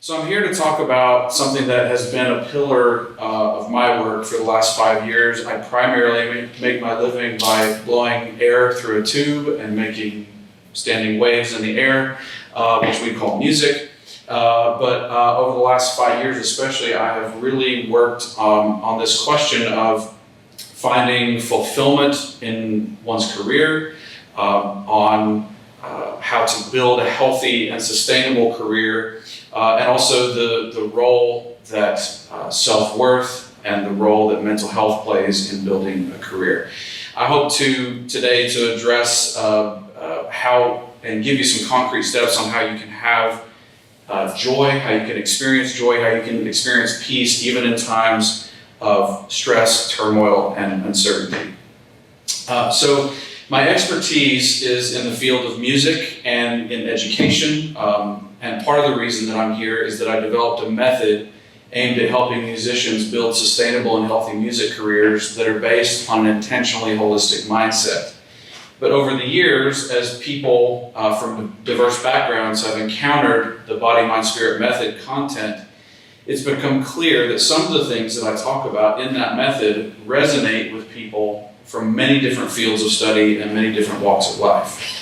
So I'm here to talk about something that has been a pillar of my work for the last 5 years. I primarily make my living by blowing air through a tube and making standing waves in the air, which we call music. But over the last 5 years especially, I have really worked on this question of finding fulfillment in one's career, on how to build a healthy and sustainable career, and also the role that self-worth and the role that mental health plays in building a career. I hope today to address how and give you some concrete steps on how you can have joy, how you can experience joy, how you can experience peace even in times of stress, turmoil, and uncertainty. So my expertise is in the field of music and in education. And part of the reason that I'm here is that I developed a method aimed at helping musicians build sustainable and healthy music careers that are based on an intentionally holistic mindset. But over the years, as people from diverse backgrounds have encountered the Body, Mind, Spirit method content, it's become clear that some of the things that I talk about in that method resonate with people from many different fields of study and many different walks of life.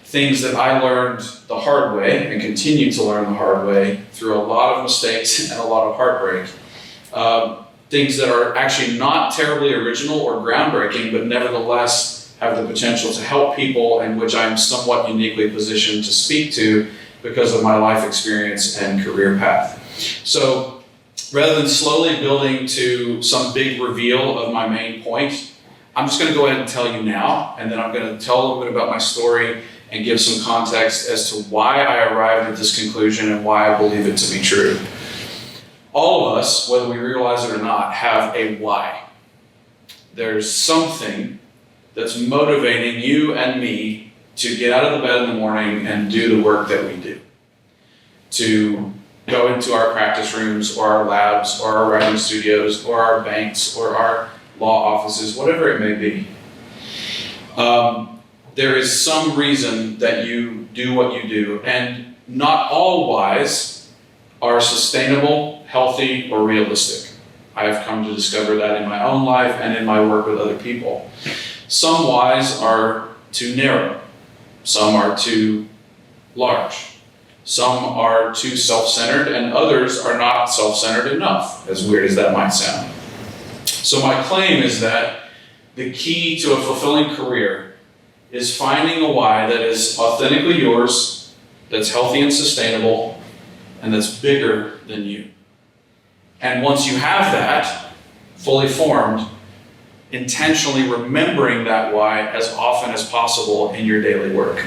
Things that I learned the hard way and continue to learn the hard way through a lot of mistakes and a lot of heartbreak. Things that are actually not terribly original or groundbreaking, but nevertheless have the potential to help people, and which I'm somewhat uniquely positioned to speak to because of my life experience and career path. So rather than slowly building to some big reveal of my main point, I'm just going to go ahead and tell you now, and then I'm going to tell a little bit about my story and give some context as to why I arrived at this conclusion and why I believe it to be true. All of us, whether we realize it or not, have a why. There's something that's motivating you and me to get out of the bed in the morning and do the work that we do. To go into our practice rooms or our labs or our writing studios or our banks or our law offices, whatever it may be. There is some reason that you do what you do, and not all whys are sustainable, healthy, or realistic. I have come to discover that in my own life and in my work with other people. Some whys are too narrow. Some are too large. Some are too self-centered, and others are not self-centered enough, as weird as that might sound. So my claim is that the key to a fulfilling career is finding a why that is authentically yours, that's healthy and sustainable, and that's bigger than you. And once you have that fully formed, intentionally remembering that why as often as possible in your daily work.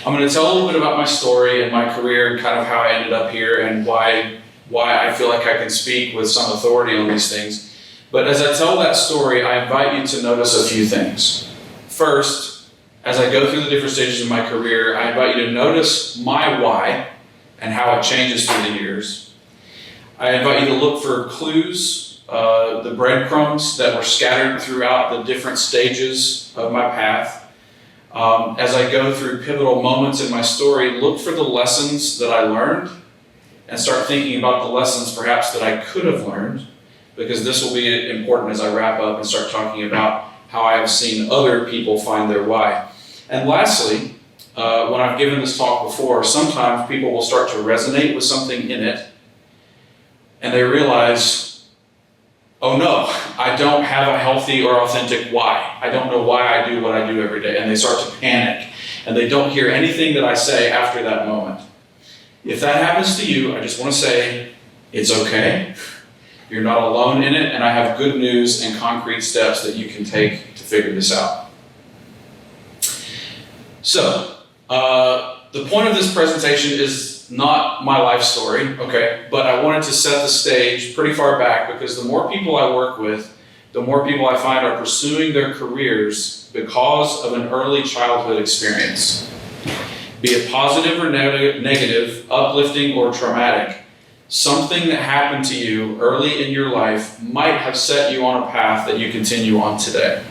I'm going to tell a little bit about my story and my career and kind of how I ended up here and why I feel like I can speak with some authority on these things. But as I tell that story, I invite you to notice a few things. First, as I go through the different stages of my career, I invite you to notice my why and how it changes through the years. I invite you to look for clues, the breadcrumbs that were scattered throughout the different stages of my path. As I go through pivotal moments in my story, look for the lessons that I learned and start thinking about the lessons perhaps that I could have learned, because this will be important as I wrap up and start talking about how I have seen other people find their why. And lastly, when I've given this talk before, sometimes people will start to resonate with something in it, and they realize, oh no, I don't have a healthy or authentic why. I don't know why I do what I do every day. And they start to panic, and they don't hear anything that I say after that moment. If that happens to you, I just want to say, it's okay. You're not alone in it, and I have good news and concrete steps that you can take to figure this out. So, the point of this presentation is not my life story, okay? But I wanted to set the stage pretty far back, because the more people I work with, the more people I find are pursuing their careers because of an early childhood experience. Be it positive or negative, uplifting or traumatic, something that happened to you early in your life might have set you on a path that you continue on today.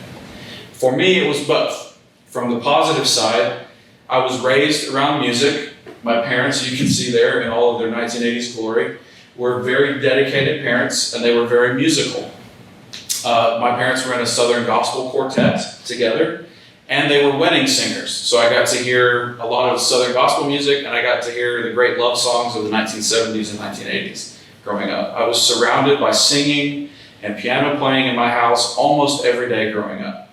For me, it was both. From the positive side, I was raised around music My parents, you can see there in all of their 1980s glory, were very dedicated parents, and they were very musical. My parents were in a Southern gospel quartet together, and they were wedding singers. So I got to hear a lot of Southern gospel music, and I got to hear the great love songs of the 1970s and 1980s growing up. I was surrounded by singing and piano playing in my house almost every day growing up.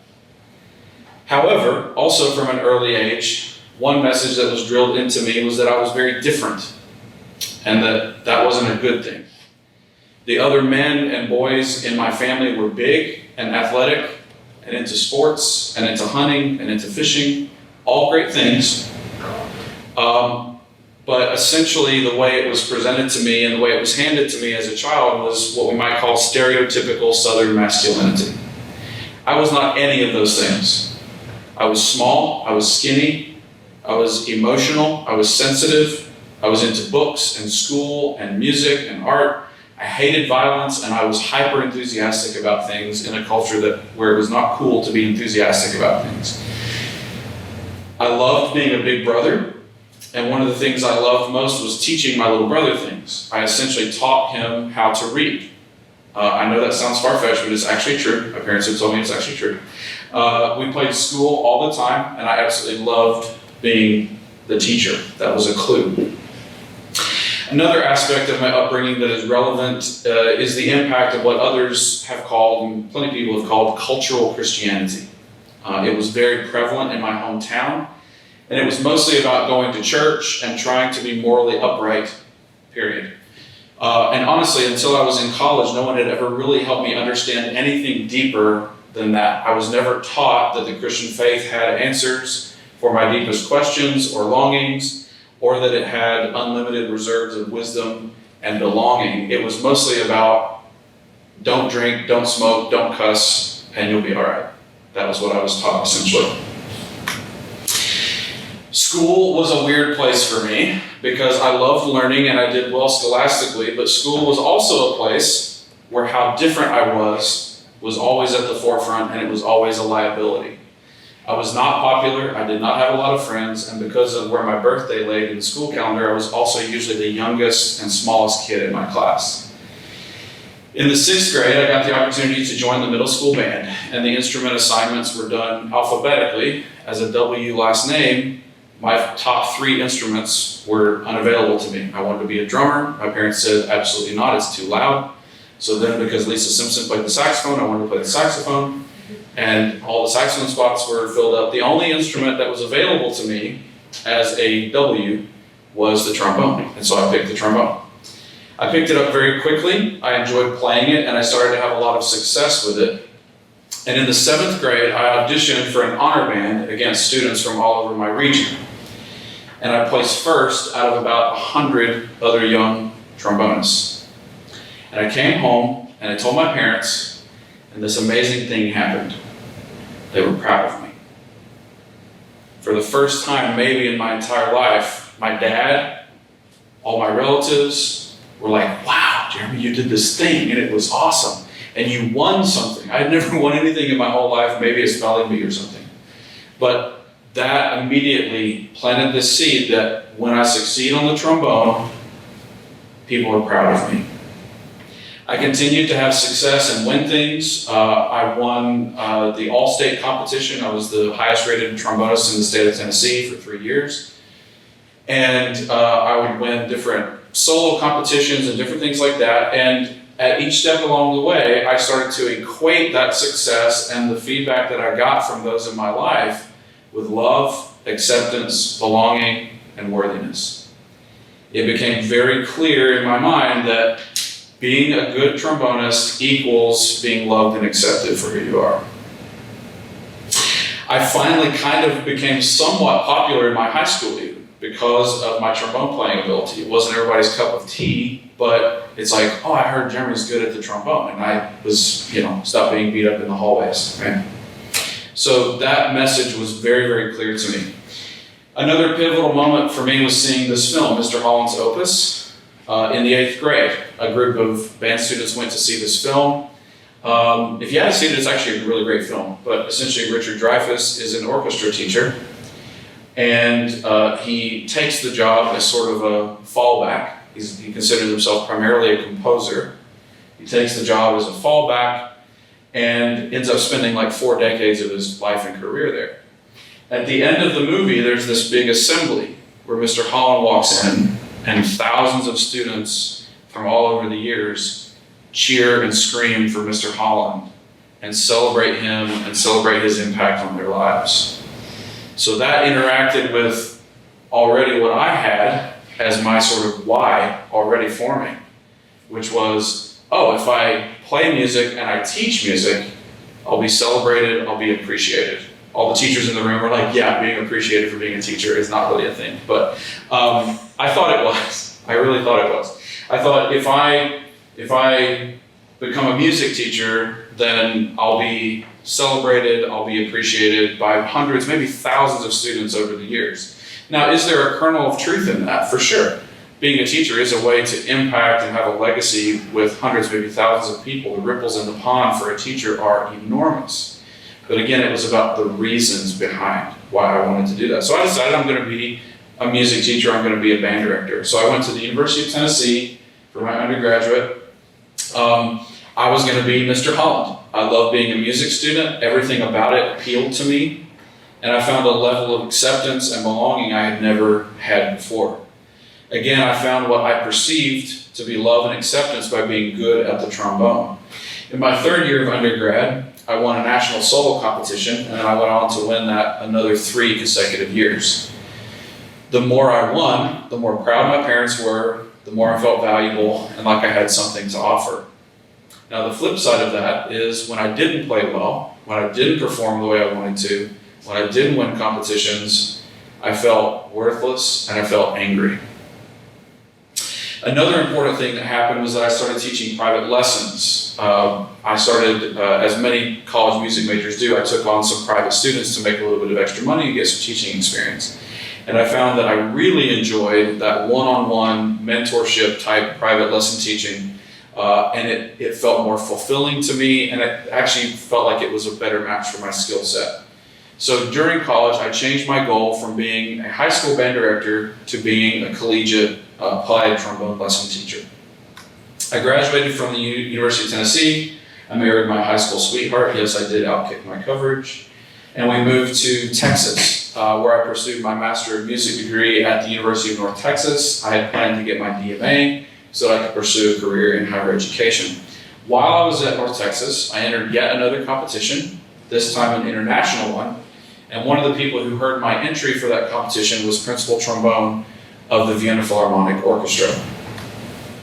However, also from an early age, one message that was drilled into me was that I was very different, and that wasn't a good thing. The other men and boys in my family were big and athletic and into sports and into hunting and into fishing, all great things. But essentially the way it was presented to me and the way it was handed to me as a child was what we might call stereotypical Southern masculinity. I was not any of those things. I was small, I was skinny, I was emotional, I was sensitive, I was into books and school and music and art. I hated violence, and I was hyper enthusiastic about things in a culture where it was not cool to be enthusiastic about things. I loved being a big brother, and one of the things I loved most was teaching my little brother things. I essentially taught him how to read. I know that sounds far-fetched, but it's actually true. My parents have told me it's actually true. We played school all the time, and I absolutely loved being the teacher. That was a clue. Another aspect of my upbringing that is relevant is the impact of what others have called, and plenty of people have called, cultural Christianity. It was very prevalent in my hometown, and it was mostly about going to church and trying to be morally upright, period. And honestly, until I was in college, no one had ever really helped me understand anything deeper than that. I was never taught that the Christian faith had answers for my deepest questions or longings, or that it had unlimited reserves of wisdom and belonging. It was mostly about don't drink, don't smoke, don't cuss, and you'll be all right. That was what I was taught, essentially. School was a weird place for me because I loved learning and I did well scholastically, but school was also a place where how different I was always at the forefront, and it was always a liability. I was not popular, I did not have a lot of friends, and because of where my birthday laid in the school calendar, I was also usually the youngest and smallest kid in my class. In the 6th grade, I got the opportunity to join the middle school band, and the instrument assignments were done alphabetically. As a W last name, my top 3 instruments were unavailable to me. I wanted to be a drummer. My parents said, absolutely not, it's too loud. So then, because Lisa Simpson played the saxophone, I wanted to play the saxophone. And all the saxophone spots were filled up. The only instrument that was available to me as a W was the trombone, and so I picked the trombone. I picked it up very quickly, I enjoyed playing it, and I started to have a lot of success with it. And in the 7th grade, I auditioned for an honor band against students from all over my region. And I placed first out of about 100 other young trombonists. And I came home, and I told my parents, and this amazing thing happened. They were proud of me. For the first time maybe in my entire life, my dad, all my relatives were like, wow, Jeremy, you did this thing and it was awesome. And you won something. I had never won anything in my whole life, maybe a spelling bee or something. But that immediately planted the seed that when I succeed on the trombone, people are proud of me. I continued to have success and win things. I won the all-state competition. I was the highest rated trombonist in the state of Tennessee for 3 years. And I would win different solo competitions and different things like that. And at each step along the way, I started to equate that success and the feedback that I got from those in my life with love, acceptance, belonging, and worthiness. It became very clear in my mind that being a good trombonist equals being loved and accepted for who you are. I finally kind of became somewhat popular in my high school even because of my trombone playing ability. It wasn't everybody's cup of tea, but it's like, oh, I heard Jeremy's good at the trombone, and I was, stopped being beat up in the hallways, right? So that message was very, very clear to me. Another pivotal moment for me was seeing this film, Mr. Holland's Opus. In the 8th grade, a group of band students went to see this film. If you haven't seen it, it's actually a really great film. But essentially, Richard Dreyfuss is an orchestra teacher. And he takes the job as sort of a fallback. He considers himself primarily a composer. He takes the job as a fallback and ends up spending like 4 decades of his life and career there. At the end of the movie, there's this big assembly where Mr. Holland walks in, and thousands of students from all over the years cheer and scream for Mr. Holland and celebrate him and celebrate his impact on their lives. So that interacted with already what I had as my sort of why already forming, which was, oh, if I play music and I teach music, I'll be celebrated, I'll be appreciated. All the teachers in the room are like, yeah, being appreciated for being a teacher is not really a thing. But I thought it was. I really thought it was. I thought if I become a music teacher, then I'll be celebrated, I'll be appreciated by hundreds, maybe thousands of students over the years. Now, is there a kernel of truth in that? For sure. Being a teacher is a way to impact and have a legacy with hundreds, maybe thousands of people. The ripples in the pond for a teacher are enormous. But again, it was about the reasons behind why I wanted to do that. So I decided I'm going to be a music teacher, I'm going to be a band director. So I went to the University of Tennessee for my undergraduate. I was going to be Mr. Holland. I love being a music student. Everything about it appealed to me. And I found a level of acceptance and belonging I had never had before. Again, I found what I perceived to be love and acceptance by being good at the trombone. In my 3rd year of undergrad, I won a national solo competition, and then I went on to win that another 3 consecutive years. The more I won, the more proud my parents were, the more I felt valuable and like I had something to offer. Now, the flip side of that is when I didn't play well, when I didn't perform the way I wanted to, when I didn't win competitions, I felt worthless and I felt angry. Another important thing that happened was that I started teaching private lessons. I started, as many college music majors do, I took on some private students to make a little bit of extra money and get some teaching experience. And I found that I really enjoyed that one-on-one mentorship type private lesson teaching. And it felt more fulfilling to me, and it actually felt like it was a better match for my skill set. So during college, I changed my goal from being a high school band director to being a collegiate applied trombone lesson teacher. I graduated from the University of Tennessee. I married my high school sweetheart. Yes, I did outkick my coverage. And we moved to Texas, where I pursued my Master of Music degree at the University of North Texas. I had planned to get my DMA so that I could pursue a career in higher education. While I was at North Texas, I entered yet another competition, this time an international one. And one of the people who heard my entry for that competition was principal trombone of the Vienna Philharmonic Orchestra.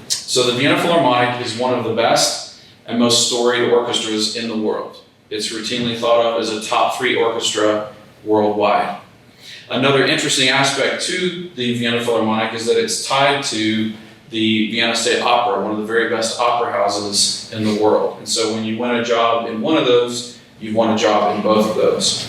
So the Vienna Philharmonic is one of the best and most storied orchestras in the world. It's routinely thought of as a top 3 orchestra worldwide. Another interesting aspect to the Vienna Philharmonic is that it's tied to the Vienna State Opera, one of the very best opera houses in the world. And so when you win a job in one of those, you've won a job in both of those.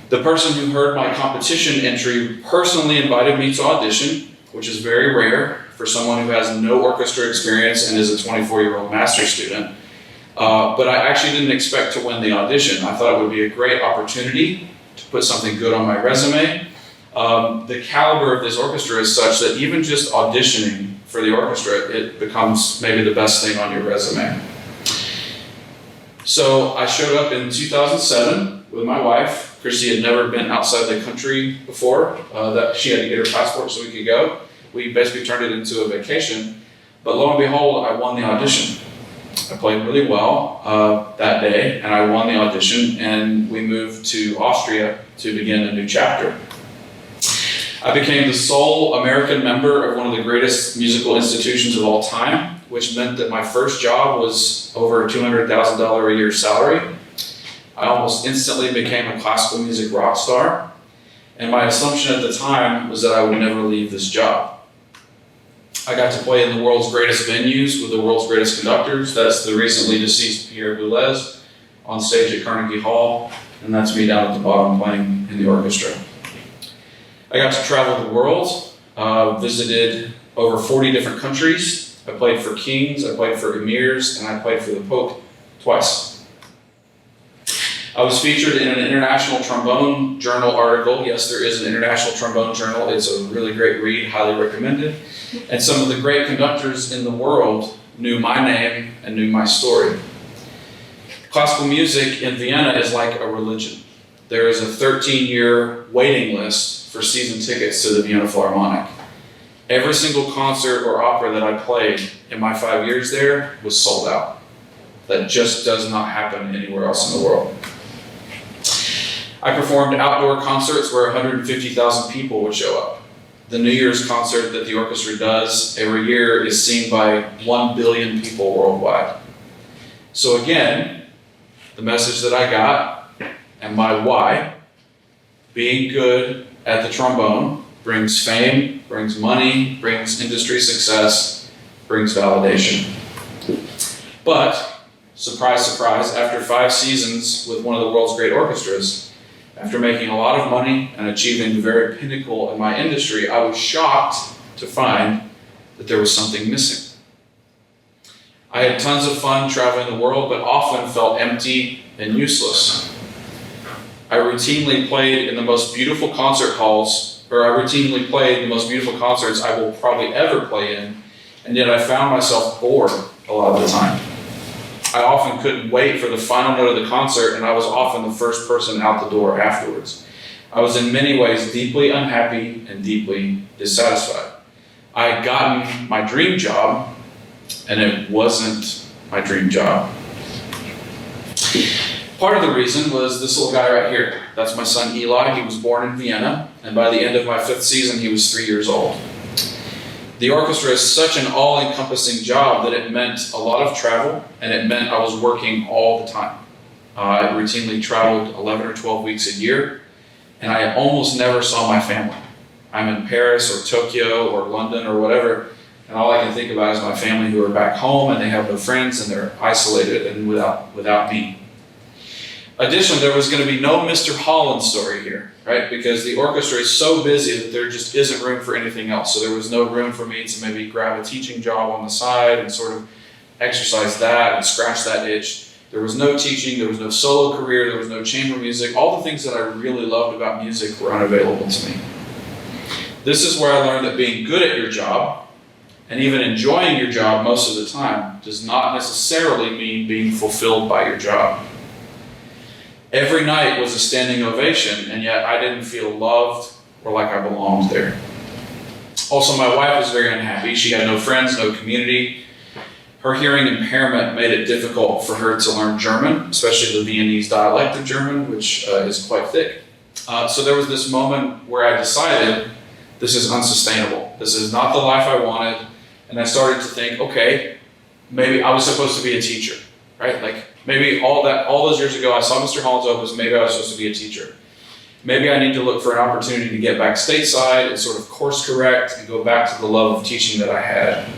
The person who heard my competition entry personally invited me to audition, which is very rare for someone who has no orchestra experience and is a 24-year-old master's student. But I actually didn't expect to win the audition. I thought it would be a great opportunity to put something good on my resume. The caliber of this orchestra is such that even just auditioning for the orchestra, it becomes maybe the best thing on your resume. So I showed up in 2007 with my wife. Christy had never been outside the country before. That she had to get her passport so we could go. We basically turned it into a vacation. But lo and behold, I won the audition. I played really well that day, and I won the audition, and we moved to Austria to begin a new chapter. I became the sole American member of one of the greatest musical institutions of all time, which meant that my first job was over a $200,000 a year salary. I almost instantly became a classical music rock star, and my assumption at the time was that I would never leave this job. I got to play in the world's greatest venues with the world's greatest conductors. That's the recently deceased Pierre Boulez on stage at Carnegie Hall, and that's me down at the bottom playing in the orchestra. I got to travel the world, visited over 40 different countries. I played for kings, I played for emirs, and I played for the Pope twice. I was featured in an International Trombone Journal article. Yes, there is an International Trombone Journal. It's a really great read, highly recommended. And some of the great conductors in the world knew my name and knew my story. Classical music in Vienna is like a religion. There is a 13-year waiting list for season tickets to the Vienna Philharmonic. Every single concert or opera that I played in my 5 years there was sold out. That just does not happen anywhere else in the world. I performed outdoor concerts where 150,000 people would show up. The New Year's concert that the orchestra does every year is seen by 1 billion people worldwide. So again, the message that I got and my why, being good at the trombone brings fame, brings money, brings industry success, brings validation. But, surprise, surprise, after 5 seasons with one of the world's great orchestras, after making a lot of money and achieving the very pinnacle in my industry, I was shocked to find that there was something missing. I had tons of fun traveling the world, but often felt empty and useless. I routinely played in the most beautiful concert halls, or I routinely played the most beautiful concerts I will probably ever play in, and yet I found myself bored a lot of the time. I often couldn't wait for the final note of the concert, and I was often the first person out the door afterwards. I was in many ways deeply unhappy and deeply dissatisfied. I had gotten my dream job, and it wasn't my dream job. Part of the reason was this little guy right here. That's my son Eli. He was born in Vienna, and by the end of my 5th season, he was 3 years old. The orchestra is such an all-encompassing job that it meant a lot of travel, and it meant I was working all the time. I routinely traveled 11 or 12 weeks a year, and I almost never saw my family. I'm in Paris or Tokyo or London or whatever, and all I can think about is my family who are back home, and they have no friends, and they're isolated and without me. Additionally, there was going to be no Mr. Holland story here, right? Because the orchestra is so busy that there just isn't room for anything else. So there was no room for me to maybe grab a teaching job on the side and sort of exercise that and scratch that itch. There was no teaching, there was no solo career, there was no chamber music. All the things that I really loved about music were unavailable to me. This is where I learned that being good at your job and even enjoying your job most of the time does not necessarily mean being fulfilled by your job. Every night was a standing ovation, and yet I didn't feel loved or like I belonged there. Also, my wife was very unhappy. She had no friends, no community. Her hearing impairment made it difficult for her to learn German, especially the Viennese dialect of German, which is quite thick. So there was this moment where I decided this is unsustainable. This is not the life I wanted. And I started to think, okay, maybe I was supposed to be a teacher, right? Like, maybe all those years ago, I saw Mr. Holland's opus, maybe I was supposed to be a teacher. Maybe I need to look for an opportunity to get back stateside and sort of course correct and go back to the love of teaching that I had.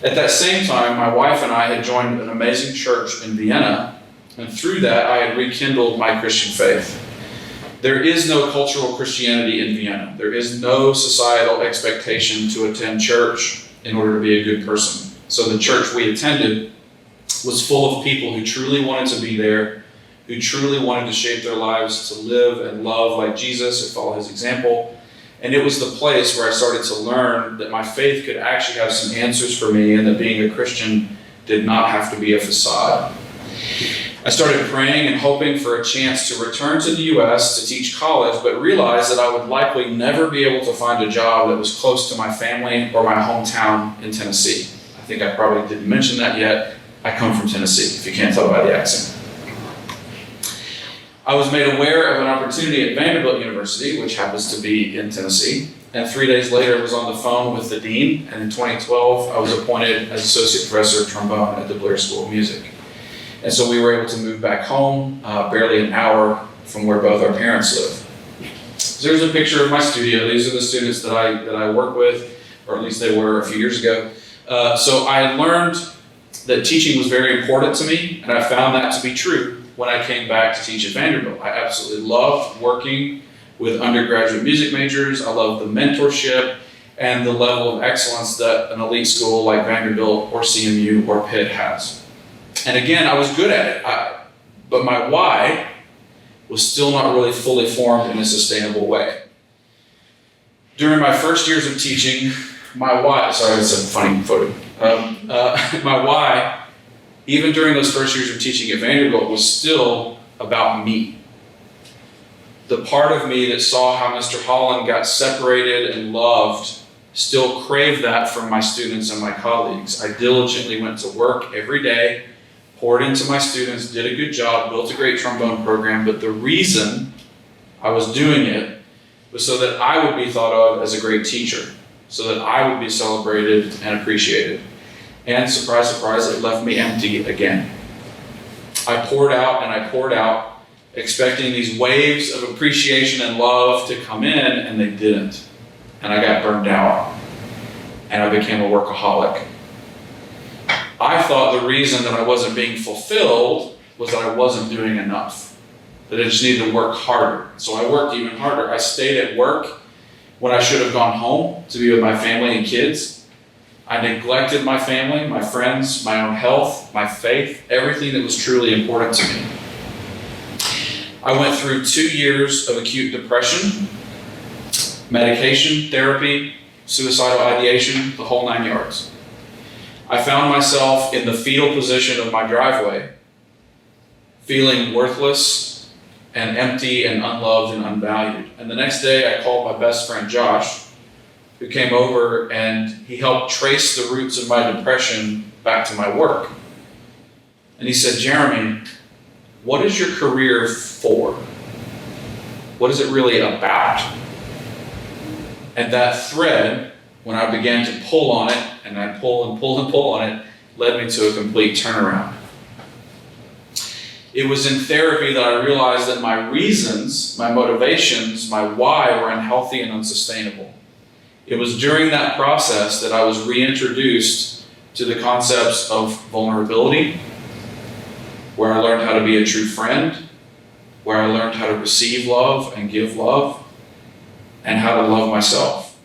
At that same time, my wife and I had joined an amazing church in Vienna, and through that, I had rekindled my Christian faith. There is no cultural Christianity in Vienna. There is no societal expectation to attend church in order to be a good person. So the church we attended was full of people who truly wanted to be there, who truly wanted to shape their lives to live and love like Jesus and follow his example. And it was the place where I started to learn that my faith could actually have some answers for me and that being a Christian did not have to be a facade. I started praying and hoping for a chance to return to the U.S. to teach college, but realized that I would likely never be able to find a job that was close to my family or my hometown in Tennessee. I think I probably didn't mention that yet. I come from Tennessee, if you can't tell by the accent. I was made aware of an opportunity at Vanderbilt University, which happens to be in Tennessee, and 3 days later was on the phone with the dean, and in 2012 I was appointed as Associate Professor of Trombone at the Blair School of Music. And so we were able to move back home, barely an hour from where both our parents live. So here's a picture of my studio. These are the students that I work with, or at least they were a few years ago. So I learned that teaching was very important to me, and I found that to be true when I came back to teach at Vanderbilt. I absolutely loved working with undergraduate music majors. I loved the mentorship and the level of excellence that an elite school like Vanderbilt or CMU or Pitt has. And again, I was good at it, but my why was still not really fully formed in a sustainable way. During my first years of teaching, my why, sorry, it's a funny photo. My why, even during those first years of teaching at Vanderbilt, was still about me. The part of me that saw how Mr. Holland got separated and loved still craved that from my students and my colleagues. I diligently went to work every day, poured into my students, did a good job, built a great trombone program, but the reason I was doing it was so that I would be thought of as a great teacher, so that I would be celebrated and appreciated. And surprise, surprise, it left me empty again. I poured out and I poured out, expecting these waves of appreciation and love to come in, and they didn't. And I got burned out, and I became a workaholic. I thought the reason that I wasn't being fulfilled was that I wasn't doing enough, that I just needed to work harder. So I worked even harder. I stayed at work when I should have gone home to be with my family and kids. I neglected my family, my friends, my own health, my faith, everything that was truly important to me. I went through 2 years of acute depression, medication, therapy, suicidal ideation, the whole 9 yards. I found myself in the fetal position of my driveway, feeling worthless and empty and unloved and unvalued. And the next day I called my best friend Josh, who came over and he helped trace the roots of my depression back to my work. And he said, Jeremy, what is your career for? What is it really about? And that thread, when I began to pull on it, and I pull and pull and pull on it, led me to a complete turnaround. It was in therapy that I realized that my reasons, my motivations, my why were unhealthy and unsustainable. It was during that process that I was reintroduced to the concepts of vulnerability, where I learned how to be a true friend, where I learned how to receive love and give love, and how to love myself.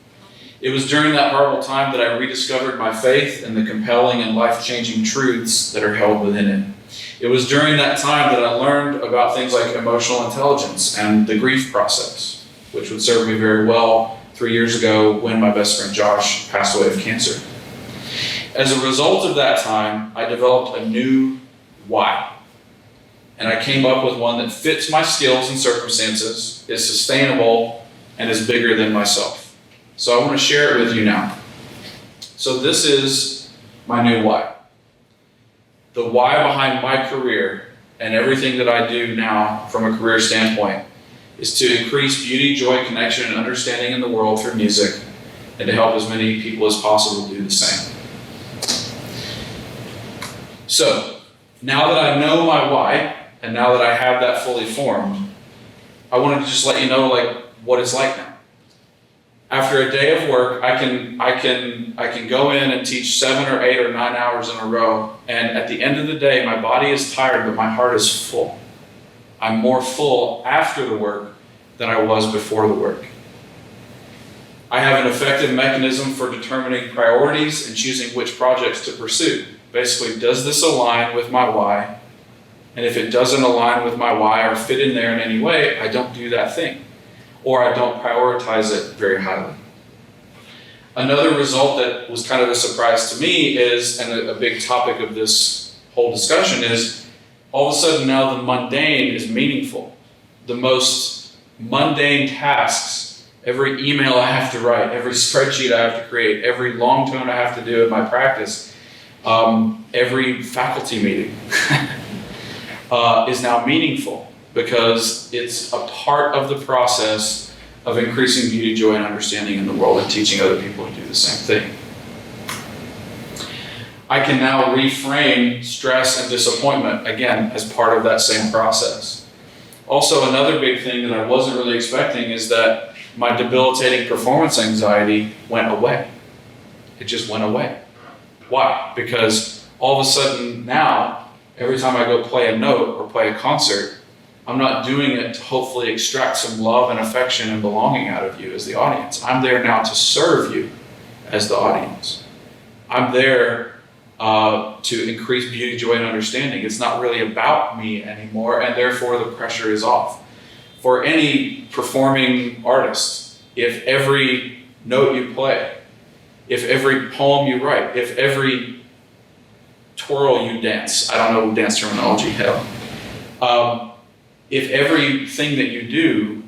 It was during that horrible time that I rediscovered my faith and the compelling and life-changing truths that are held within it. It was during that time that I learned about things like emotional intelligence and the grief process, which would serve me very well 3 years ago when my best friend Josh passed away of cancer. As a result of that time, I developed a new why. And I came up with one that fits my skills and circumstances, is sustainable, and is bigger than myself. So I want to share it with you now. So this is my new why. The why behind my career and everything that I do now from a career standpoint is to increase beauty, joy, connection, and understanding in the world through music, and to help as many people as possible do the same. So, now that I know my why, and now that I have that fully formed, I wanted to just let you know what it's like now. After a day of work, I can go in and teach 7 or 8 or 9 hours in a row, and at the end of the day, my body is tired, but my heart is full. I'm more full after the work than I was before the work. I have an effective mechanism for determining priorities and choosing which projects to pursue. Basically, does this align with my why? And if it doesn't align with my why or fit in there in any way, I don't do that thing. Or I don't prioritize it very highly. Another result that was kind of a surprise to me is, and a big topic of this whole discussion is, all of a sudden now the mundane is meaningful. The most mundane tasks, every email I have to write, every spreadsheet I have to create, every long tone I have to do in my practice, every faculty meeting is now meaningful because it's a part of the process of increasing beauty, joy, and understanding in the world and teaching other people to do the same thing. I can now reframe stress and disappointment, again, as part of that same process. Also, another big thing that I wasn't really expecting is that my debilitating performance anxiety went away. It just went away. Why? Because all of a sudden now, every time I go play a note or play a concert, I'm not doing it to hopefully extract some love and affection and belonging out of you as the audience. I'm there now to serve you as the audience. I'm there to increase beauty, joy, and understanding. It's not really about me anymore, and therefore the pressure is off. for any performing artist, if every note you play, if every poem you write, if every twirl you dance, I don't know dance terminology, hell. If everything that you do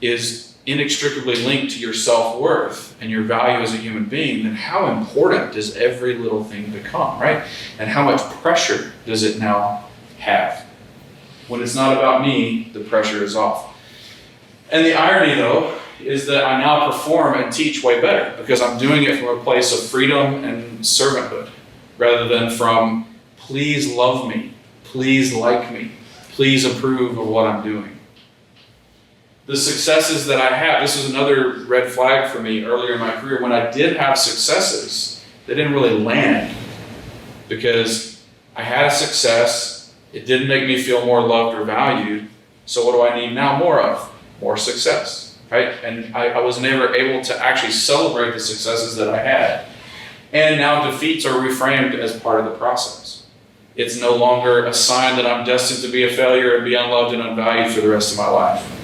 is inextricably linked to your self-worth and your value as a human being, then how important does every little thing become, right? And how much pressure does it now have? When it's not about me, the pressure is off. And the irony, though, is that I now perform and teach way better because I'm doing it from a place of freedom and servanthood rather than from, please love me, please like me, please approve of what I'm doing. The successes that I have, this was another red flag for me earlier in my career. When I did have successes, they didn't really land because I had a success. It didn't make me feel more loved or valued. So what do I need now more of? More success, right? And I was never able to actually celebrate the successes that I had. And now defeats are reframed as part of the process. It's no longer a sign that I'm destined to be a failure and be unloved and unvalued for the rest of my life.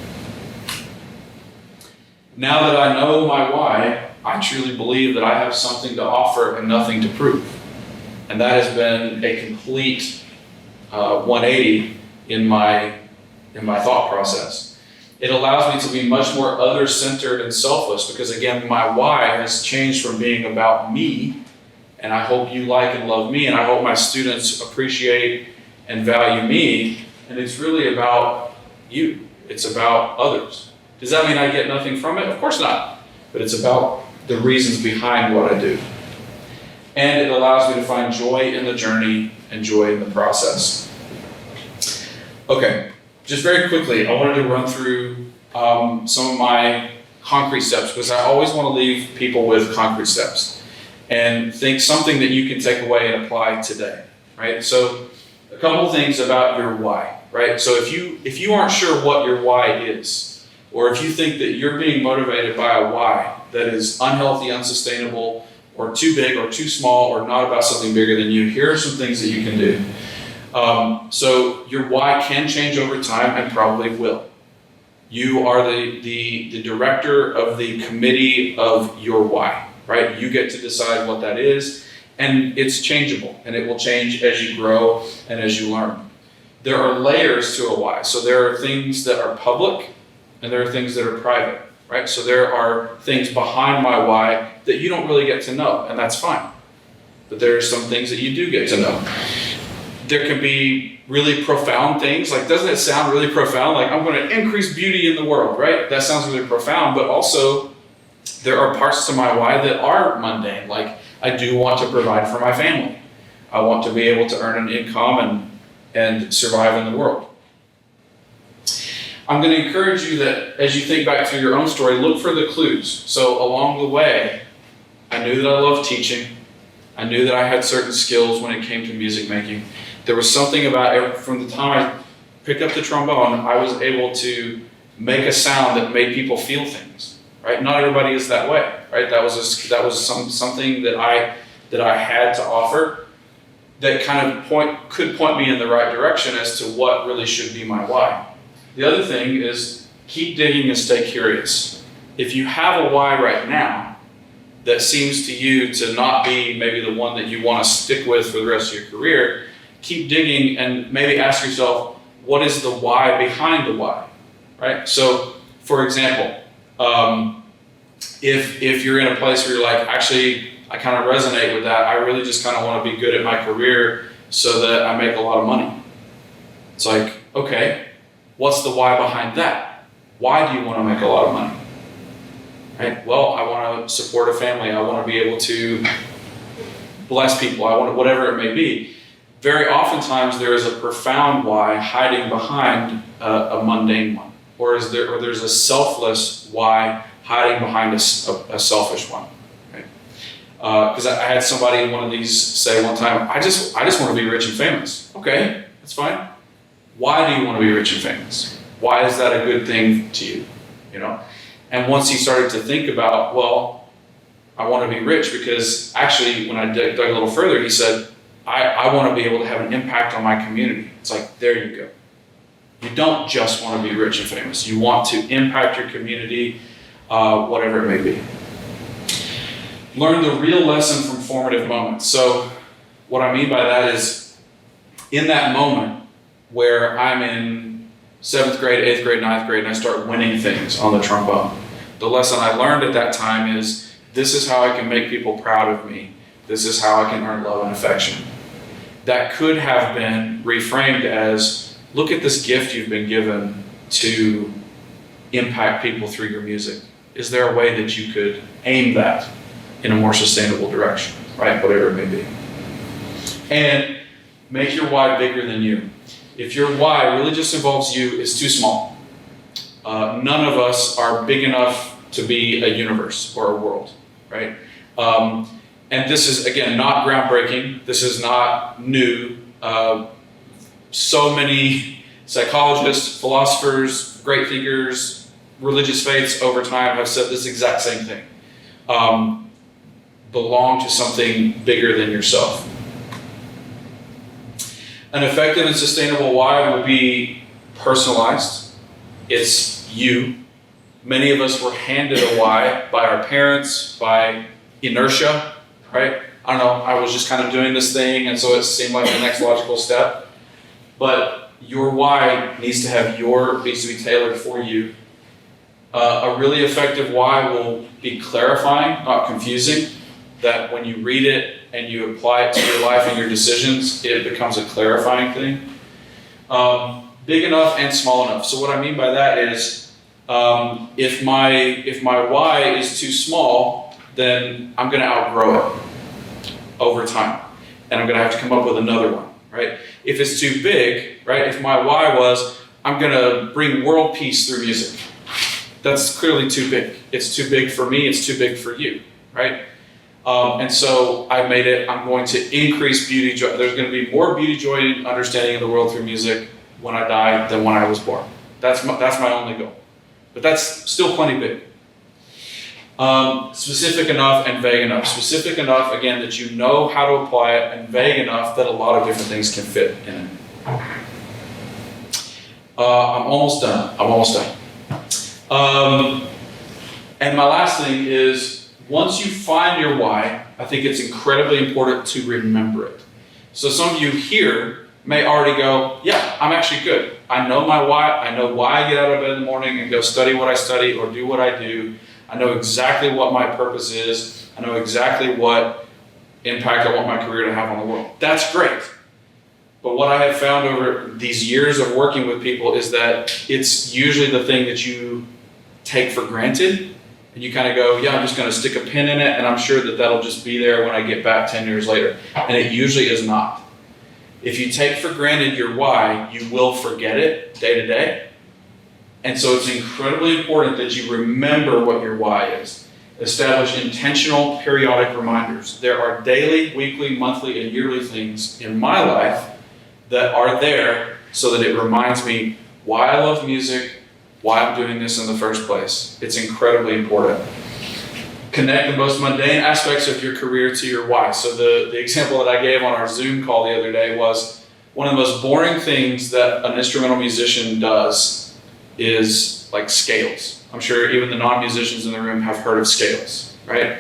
Now that I know my why, I truly believe that I have something to offer and nothing to prove. And that has been a complete 180 in my thought process. It allows me to be much more other-centered and selfless because, again, my why has changed from being about me, and I hope you like and love me, and I hope my students appreciate and value me, and it's really about you. It's about others. Does that mean I get nothing from it? Of course not. But it's about the reasons behind what I do. And it allows me to find joy in the journey and joy in the process. Okay, just very quickly, I wanted to run through some of my concrete steps because I always want to leave people with concrete steps and think something that you can take away and apply today, right? So a couple of things about your why, right? So if you aren't sure what your why is, or if you think that you're being motivated by a why that is unhealthy, unsustainable, or too big or too small, or not about something bigger than you, here are some things that you can do. So your why can change over time and probably will. You are the director of the committee of your why, right? You get to decide what that is, and it's changeable, and it will change as you grow and as you learn. There are layers to a why. So there are things that are public, and there are things that are private, right? So there are things behind my why that you don't really get to know, and that's fine. But there are some things that you do get to know. There can be really profound things, like doesn't it sound really profound? Like I'm going to increase beauty in the world, right? That sounds really profound, but also there are parts to my why that are mundane, like I do want to provide for my family. I want to be able to earn an income and survive in the world. I'm going to encourage you that as you think back to your own story, look for the clues. So along the way, I knew that I loved teaching. I knew that I had certain skills when it came to music making. There was something about it, from the time I picked up the trombone, I was able to make a sound that made people feel things, right? Not everybody is that way, right? That was something that I had to offer that kind of could point me in the right direction as to what really should be my why. The other thing is keep digging and stay curious. If you have a why right now that seems to you to not be maybe the one that you want to stick with for the rest of your career, keep digging and maybe ask yourself, what is the why behind the why, right? So, for example, if you're in a place where you're like, actually, I kind of resonate with that. I really just kind of want to be good at my career so that I make a lot of money. It's like, okay. What's the why behind that? Why do you want to make a lot of money? Right? Well, I want to support a family. I want to be able to bless people. I want whatever it may be. Very oftentimes there is a profound why hiding behind a mundane one, or there's a selfless why hiding behind a selfish one. Right? Because I had somebody in one of these say one time, I just want to be rich and famous. Okay, that's fine. Why do you want to be rich and famous? Why is that a good thing to you? You know? And once he started to think about, well, I want to be rich because actually when I dug a little further, he said, I want to be able to have an impact on my community. It's like, there you go. You don't just want to be rich and famous. You want to impact your community, whatever it may be. Learn the real lesson from formative moments. So what I mean by that is, in that moment where I'm in 7th grade, 8th grade, 9th grade, and I start winning things on the trombone, the lesson I learned at that time is, this is how I can make people proud of me. This is how I can earn love and affection. That could have been reframed as, look at this gift you've been given to impact people through your music. Is there a way that you could aim that in a more sustainable direction, right? Whatever it may be. And make your why bigger than you. If your why really just involves you, it's too small. None of us are big enough to be a universe or a world, right? And this is, again, not groundbreaking. This is not new. So many psychologists, philosophers, great thinkers, religious faiths over time have said this exact same thing. Belong to something bigger than yourself. An effective and sustainable why will be personalized. It's you. Many of us were handed a why by our parents, by inertia, right? I don't know, I was just kind of doing this thing, and so it seemed like the next logical step. But your why needs to be tailored for you. A really effective why will be clarifying, not confusing, that when you read it and you apply it to your life and your decisions, it becomes a clarifying thing. Big enough and small enough. So what I mean by that is, if my why is too small, then I'm going to outgrow it over time, and I'm going to have to come up with another one, right? If it's too big, right? If my why was, I'm going to bring world peace through music, that's clearly too big. It's too big for me. It's too big for you, right? And so I made it, I'm going to increase beauty, joy. There's going to be more beauty, joy, and understanding of the world through music when I die than when I was born. That's my only goal. But that's still plenty big. Specific enough and vague enough. Specific enough, again, that you know how to apply it, and vague enough that a lot of different things can fit in it. I'm almost done. And my last thing is, once you find your why, I think it's incredibly important to remember it. So some of you here may already go, yeah, I'm actually good. I know my why. I know why I get out of bed in the morning and go study what I study or do what I do. I know exactly what my purpose is. I know exactly what impact I want my career to have on the world. That's great. But what I have found over these years of working with people is that it's usually the thing that you take for granted. And you kind of go, yeah, I'm just going to stick a pin in it, and I'm sure that that'll just be there when I get back 10 years later. And it usually is not. If you take for granted your why, you will forget it day to day. And so it's incredibly important that you remember what your why is. Establish intentional periodic reminders. There are daily, weekly, monthly, and yearly things in my life that are there so that it reminds me why I love music, why I'm doing this in the first place. It's incredibly important. Connect the most mundane aspects of your career to your why. So the example that I gave on our Zoom call the other day was, one of the most boring things that an instrumental musician does is like scales. I'm sure even the non-musicians in the room have heard of scales, right?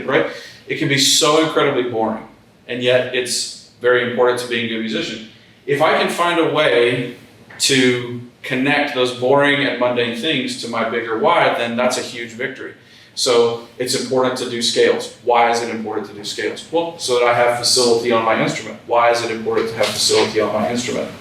Right? It can be so incredibly boring, and yet it's very important to being a good musician. If I can find a way to connect those boring and mundane things to my bigger why, then that's a huge victory. So it's important to do scales. Why is it important to do scales? Well, so that I have facility on my instrument. Why is it important to have facility on my instrument?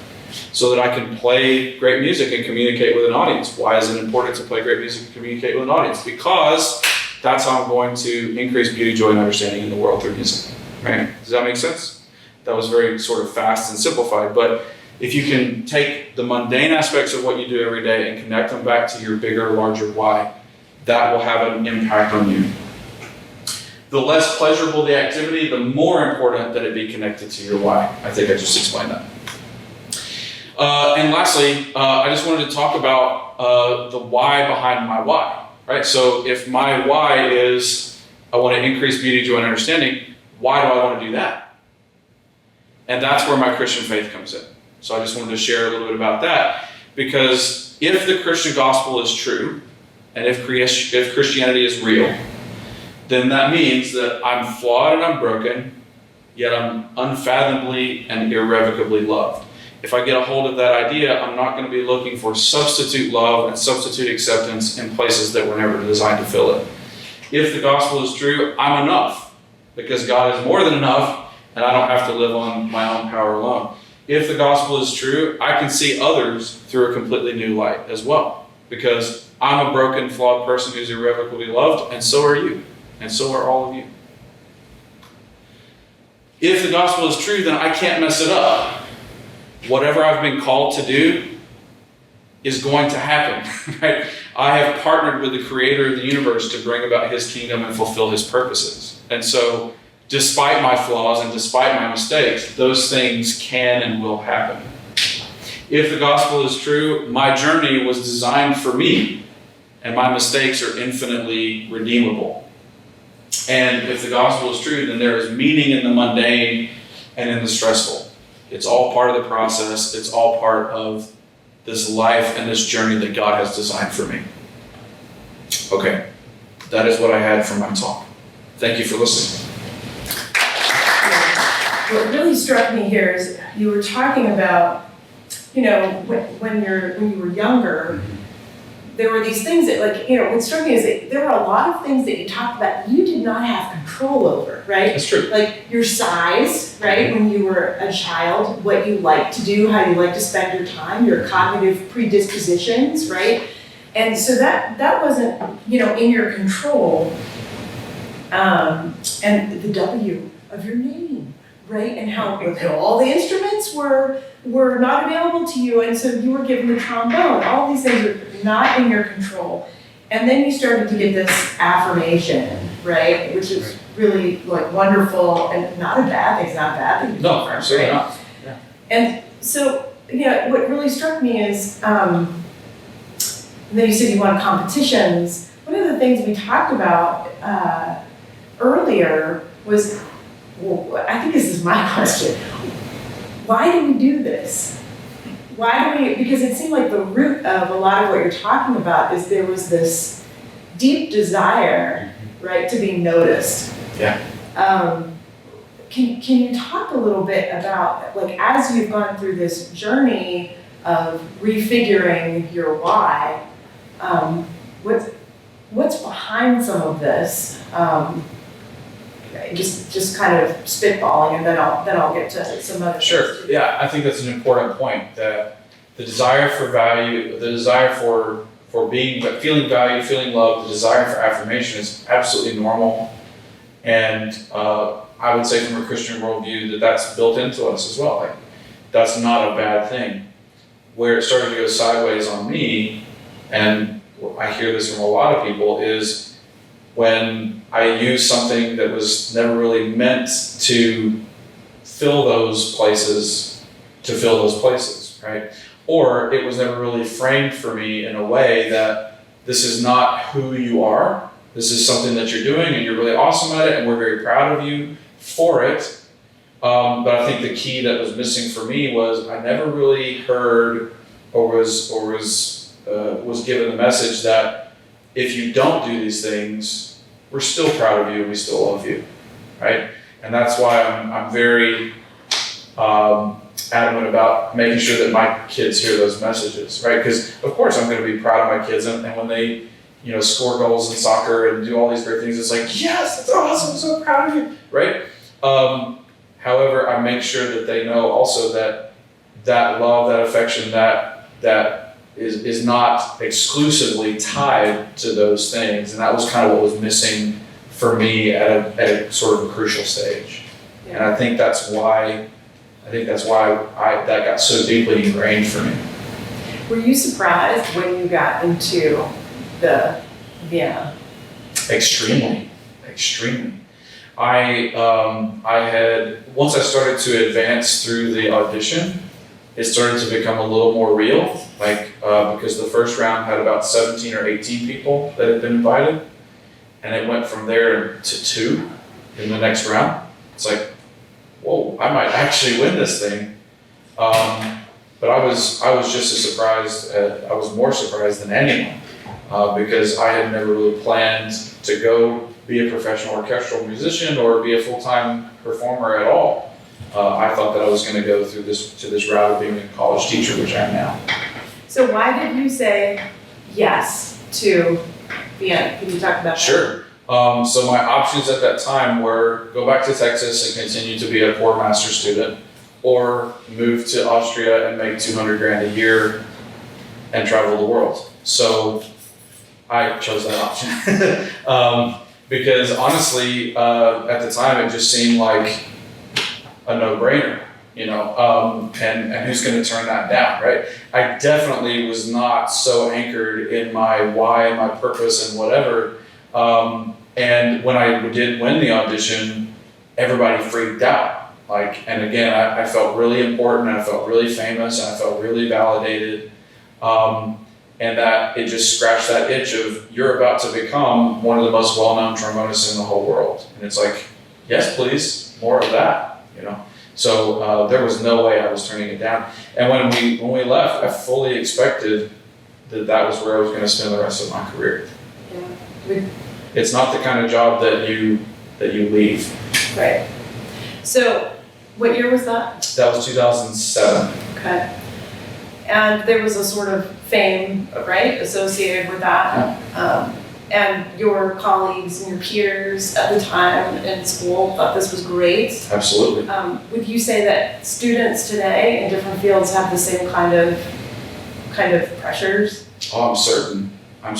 So that I can play great music and communicate with an audience. Why is it important to play great music and communicate with an audience? Because that's how I'm going to increase beauty, joy, and understanding in the world through music. Right? Does that make sense? That was very sort of fast and simplified, but if you can take the mundane aspects of what you do every day and connect them back to your bigger, larger why, that will have an impact on you. The less pleasurable the activity, the more important that it be connected to your why. I think I just explained that. And lastly, I just wanted to talk about the why behind my why, right? So if my why is I want to increase beauty, joy, and understanding, why do I want to do that? And that's where my Christian faith comes in. So I just wanted to share a little bit about that, because if the Christian gospel is true, and if Christianity is real, then that means that I'm flawed and I'm broken, yet I'm unfathomably and irrevocably loved. If I get a hold of that idea, I'm not going to be looking for substitute love and substitute acceptance in places that were never designed to fill it. If the gospel is true, I'm enough, because God is more than enough, and I don't have to live on my own power alone. If the gospel is true, I can see others through a completely new light as well, because I'm a broken, flawed person who's irrevocably loved, and so are you, and so are all of you. If the gospel is true, then I can't mess it up. Whatever I've been called to do is going to happen, right? I have partnered with the creator of the universe to bring about his kingdom and fulfill his purposes. And so, despite my flaws and despite my mistakes, those things can and will happen. If the gospel is true, my journey was designed for me, and my mistakes are infinitely redeemable. And if the gospel is true, then there is meaning in the mundane and in the stressful. It's all part of the process. It's all part of this life and this journey that God has designed for me. Okay, that is what I had for my talk. Thank you for listening. What really struck me here is you were talking about, when you were younger, there were these things that, what struck me is that there were a lot of things that you talked about you did not have control over, right? That's true. Like your size, right? When you were a child, what you like to do, how you like to spend your time, your cognitive predispositions, right? And so that wasn't, in your control. And the W of your name, right? And how all the instruments were not available to you, and so you were given the trombone. All these things were not in your control. And then you started to get this affirmation, right? Which is really wonderful and not a bad thing. It's not a bad thing. No, absolutely not. Yeah. And so, what really struck me is, and then you said you won competitions. One of the things we talked about earlier was, I think this is my question. Why do we do this? Because it seemed like the root of a lot of what you're talking about is there was this deep desire, right, to be noticed. Yeah. Can you talk a little bit about, as you've gone through this journey of refiguring your why, what's behind some of this? Just kind of spitballing, and then I'll get to some other Sure. things. Yeah, I think that's an important point, that the desire for value, the desire for feeling valued, feeling loved, the desire for affirmation is absolutely normal. And I would say from a Christian worldview that's built into us as well. That's not a bad thing. Where it started to go sideways on me, and I hear this from a lot of people, is when I use something that was never really meant to fill those places, right? Or it was never really framed for me in a way that this is not who you are. This is something that you're doing and you're really awesome at it and we're very proud of you for it. But I think the key that was missing for me was I never really heard or was given the message that if you don't do these things, we're still proud of you and we still love you, right? And that's why I'm very adamant about making sure that my kids hear those messages, right? Because of course I'm going to be proud of my kids, and when they, score goals in soccer and do all these great things, it's like, yes, that's awesome, I'm so proud of you, right? However, I make sure that they know also that love, that affection, that is not exclusively tied to those things, and that was kind of what was missing for me at a sort of a crucial stage. Yeah. And I think that's why that got so deeply ingrained for me. Were you surprised when you got into the Vienna? Extremely. I had, once I started to advance through the audition, it started to become a little more real, because the first round had about 17 or 18 people that had been invited, and it went from there to 2 in the next round. It's like, whoa, I might actually win this thing. But I was just as surprised, I was more surprised than anyone, because I had never really planned to go be a professional orchestral musician or be a full-time performer at all. I thought that I was going to go through this route of being a college teacher, which I am now. So why did you say yes to Vienna? Can you talk about that? Sure. So my options at that time were go back to Texas and continue to be a poor master's student, or move to Austria and make 200 grand a year and travel the world. So I chose that option. Because honestly, at the time it just seemed like a no-brainer, and who's going to turn that down, right? I definitely was not so anchored in my why and my purpose and whatever. And when I did win the audition, everybody freaked out. And again, I felt really important, I felt really famous, and I felt really validated. And that it just scratched that itch of, you're about to become one of the most well-known trombonists in the whole world. And it's like, yes, please, more of that, So there was no way I was turning it down. And when we left, I fully expected that was where I was going to spend the rest of my career. Yeah. It's not the kind of job that you leave. Right. So what year was that? That was 2007. Okay. And there was a sort of fame, right, associated with that. And your colleagues and your peers at the time in school thought this was great. Absolutely. Would you say that students today in different fields have the same kind of pressures? Oh, I'm certain. I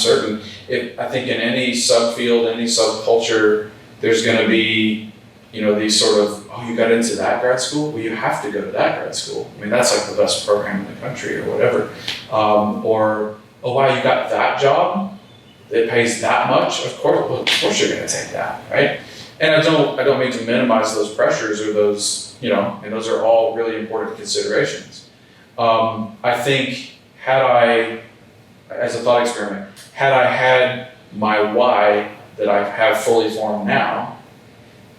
think in any subfield, any subculture, there's going to be, these sort of, oh, you got into that grad school? Well, you have to go to that grad school. I mean, that's like the best program in the country or whatever. Or, oh, wow, you got that job? It pays that much? Of course you're going to take that, right? And I don't mean to minimize those pressures or those, and those are all really important considerations. I think as a thought experiment, had I had my why that I have fully formed now,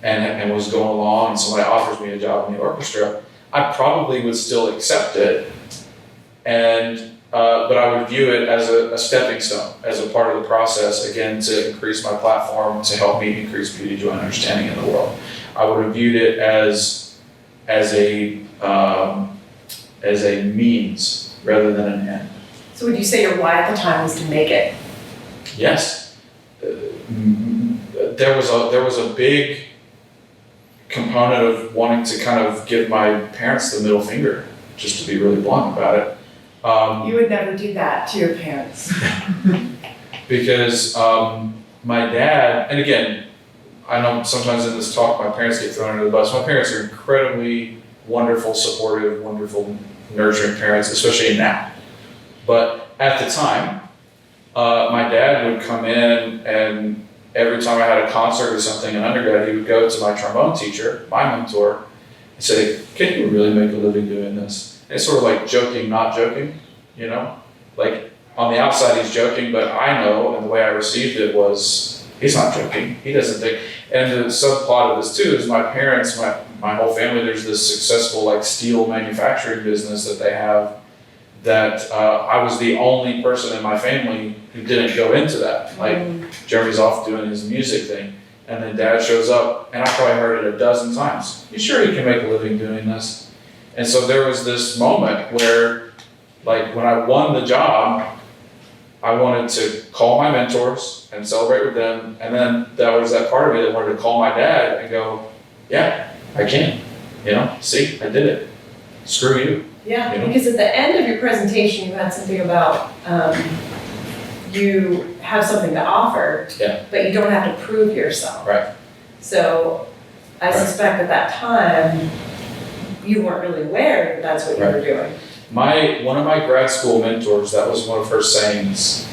and was going along and somebody offers me a job in the orchestra, I probably would still accept it, but I would view it as a stepping stone, as a part of the process, again, to increase my platform, to help me increase beauty, joy, and understanding in the world. I would have viewed it as a means rather than an end. So would you say your why at the time was to make it? Yes. There was a big component of wanting to kind of give my parents the middle finger, just to be really blunt about it. You would never do that to your parents. Because my dad, and again, I know sometimes in this talk my parents get thrown under the bus. My parents are incredibly wonderful, supportive, wonderful, nurturing parents, especially now. But at the time, my dad would come in, and every time I had a concert or something in undergrad, he would go to my trombone teacher, my mentor, and say, can you really make a living doing this? And it's sort of like joking, not joking, Like on the outside he's joking, but I know, and the way I received it was, he's not joking. He doesn't think. And the subplot of this too is my parents, my whole family, there's this successful steel manufacturing business that they have, that I was the only person in my family who didn't go into that. Jeremy's off doing his music thing, and then Dad shows up, and I probably heard it a dozen times. You sure you can make a living doing this? And so there was this moment where, when I won the job, I wanted to call my mentors and celebrate with them, and then there was that part of me that wanted to call my dad and go, yeah, I can. See, I did it. Screw you. Yeah, because at the end of your presentation, you had something about you have something to offer, but you don't have to prove yourself. Right. So I suspect at that time, you weren't really aware that that's what you were doing. One of my grad school mentors, that was one of her sayings.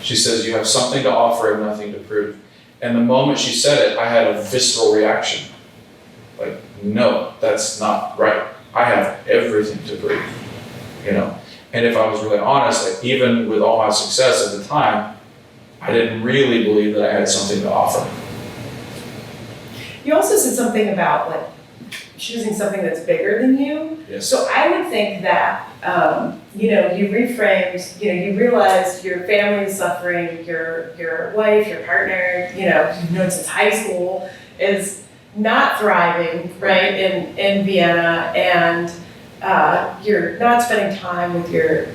She says, you have something to offer and nothing to prove. And the moment she said it, I had a visceral reaction. No, that's not right. I have everything to prove, And if I was really honest, even with all my success at the time, I didn't really believe that I had something to offer. You also said something about choosing something that's bigger than you. Yes. So I would think that, you reframed, you realized your family is suffering, your wife, your partner, you've known since high school, is not thriving, right, in Vienna, and you're not spending time with your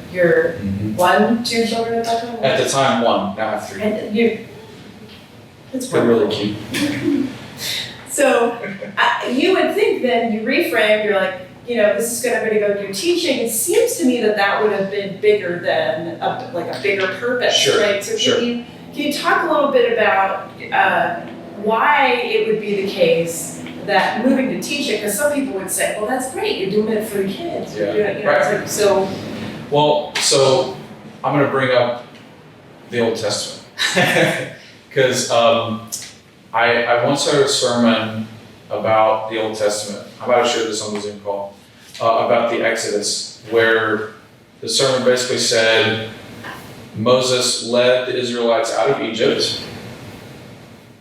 two children at that time? At the time, 1, now I have 3. And it's They're really cute. So you would think then you reframed, you're like, this is going to go do teaching. It seems to me that would have been bigger than a bigger purpose, Sure, right? So sure. can you talk a little bit about why it would be the case that moving to teaching, because some people would say, well, that's great, you're doing it for the kids. Yeah, You're doing, right. It's like, so. Well, so I'm going to bring up the Old Testament because I once heard a sermon about the Old Testament. I might have shared this on the Zoom call about the Exodus, where the sermon basically said Moses led the Israelites out of Egypt,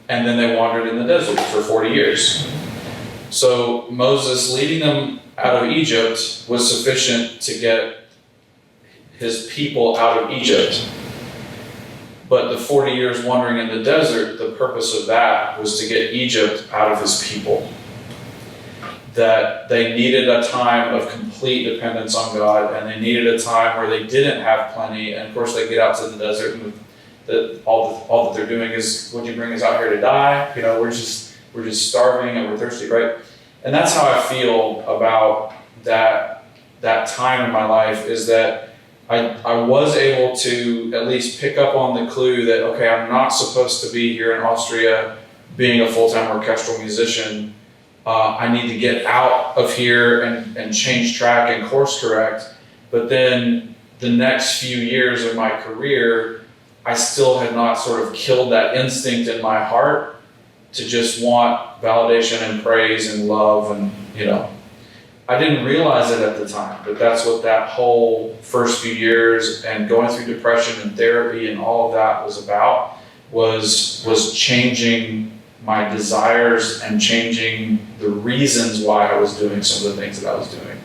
and then they wandered in the desert for 40 years. So Moses leading them out of Egypt was sufficient to get his people out of Egypt. But the 40 years wandering in the desert, the purpose of that was to get Egypt out of his people. That they needed a time of complete dependence on God, and they needed a time where they didn't have plenty. And of course, they get out to the desert, and all that they're doing is, "What'd you bring us out here to die? We're just starving and we're thirsty," right? And that's how I feel about that time in my life, is that I was able to at least pick up on the clue that, okay, I'm not supposed to be here in Austria being a full-time orchestral musician. I need to get out of here and change track and course correct. But then the next few years of my career, I still had not sort of killed that instinct in my heart to just want validation and praise and love, and I didn't realize it at the time, but that's what that whole first few years and going through depression and therapy and all of that was about, was changing my desires and changing the reasons why I was doing some of the things that I was doing.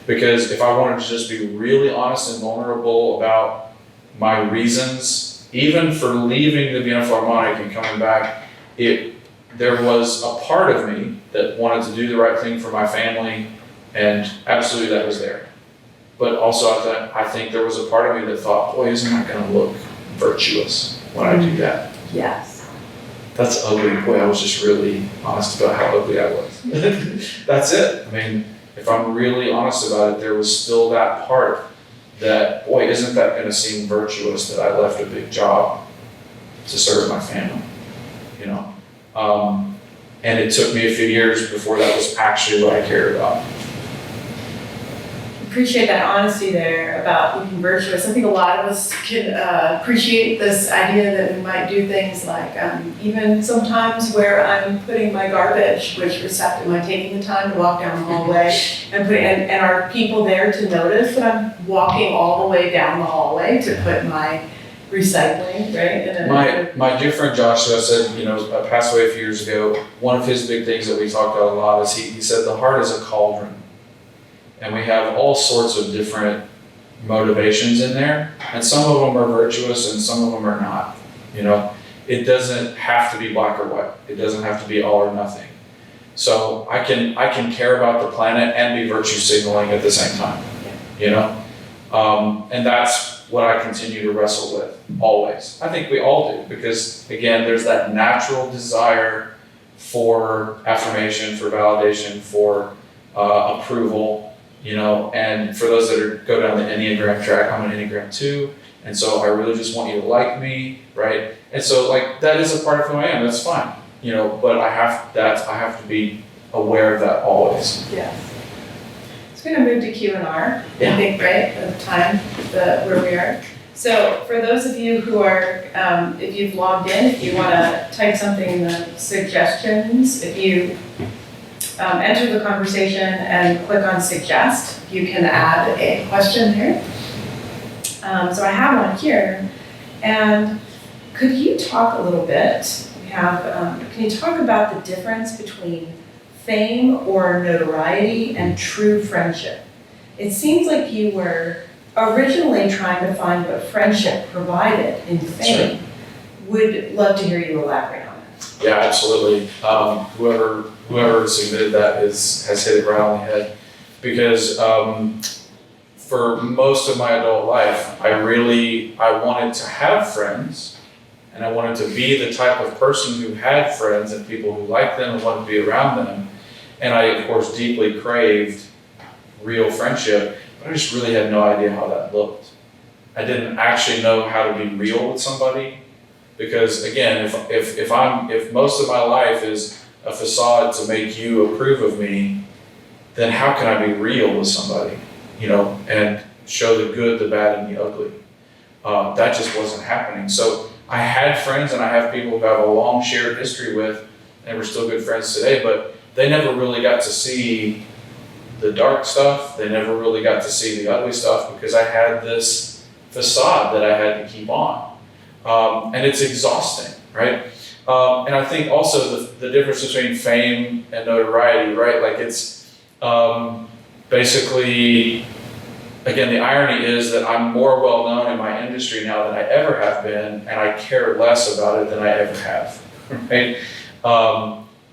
Because if I wanted to just be really honest and vulnerable about my reasons, even for leaving the Vienna Philharmonic and coming back, there was a part of me that wanted to do the right thing for my family, and absolutely that was there. But also I think there was a part of me that thought, boy, isn't that going to look virtuous when I do that? Yes. That's ugly. Boy, I was just really honest about how ugly I was. That's it. I mean, if I'm really honest about it, there was still that part that, boy, isn't that going to seem virtuous that I left a big job to serve my family, and it took me a few years before that was actually what I cared about. Appreciate that honesty there about being virtuous. I think a lot of us can appreciate this idea that we might do things like even sometimes where I'm putting my garbage, which receptacle, am I taking the time to walk down the hallway and are people there to notice that I'm walking all the way down the hallway to put my recycling, right? My dear friend Joshua said, passed away a few years ago, one of his big things that we talked about a lot is he said the heart is a cauldron. And we have all sorts of different motivations in there, and some of them are virtuous and some of them are not. It doesn't have to be black or white. It doesn't have to be all or nothing. So I can care about the planet and be virtue signaling at the same time. And that's what I continue to wrestle with always. I think we all do, because again, there's that natural desire for affirmation, for validation, for approval. And for those that go down the Enneagram track, I'm an Enneagram 2, and so I really just want you to like me, right? And so that is a part of who I am. That's fine, but I have to be aware of that always. Yes. So we're gonna move to Q&R, I think, right, at the time where we are. So for those of you who are, if you've logged in, if you want to type something in the suggestions, if you enter the conversation and click on suggest, you can add a question there. So I have one here, and could you talk a little bit, can you talk about the difference between fame or notoriety and true friendship. It seems like you were originally trying to find what friendship provided in fame. Would love to hear you elaborate on that. Yeah, absolutely. Whoever submitted that has hit it right on the head, because for most of my adult life, I wanted to have friends, and I wanted to be the type of person who had friends and people who liked them and wanted to be around them. And I, of course, deeply craved real friendship, but I just really had no idea how that looked. I didn't actually know how to be real with somebody, because again, if most of my life is a facade to make you approve of me, then how can I be real with somebody, and show the good, the bad, and the ugly? That just wasn't happening. So I had friends, and I have people who I have a long shared history with, and we're still good friends today, but they never really got to see the dark stuff. They never really got to see the ugly stuff, because I had this facade that I had to keep on. And it's exhausting, right? And I think also the difference between fame and notoriety, right? Like it's basically, again, the irony is that I'm more well known in my industry now than I ever have been, and I care less about it than I ever have, right?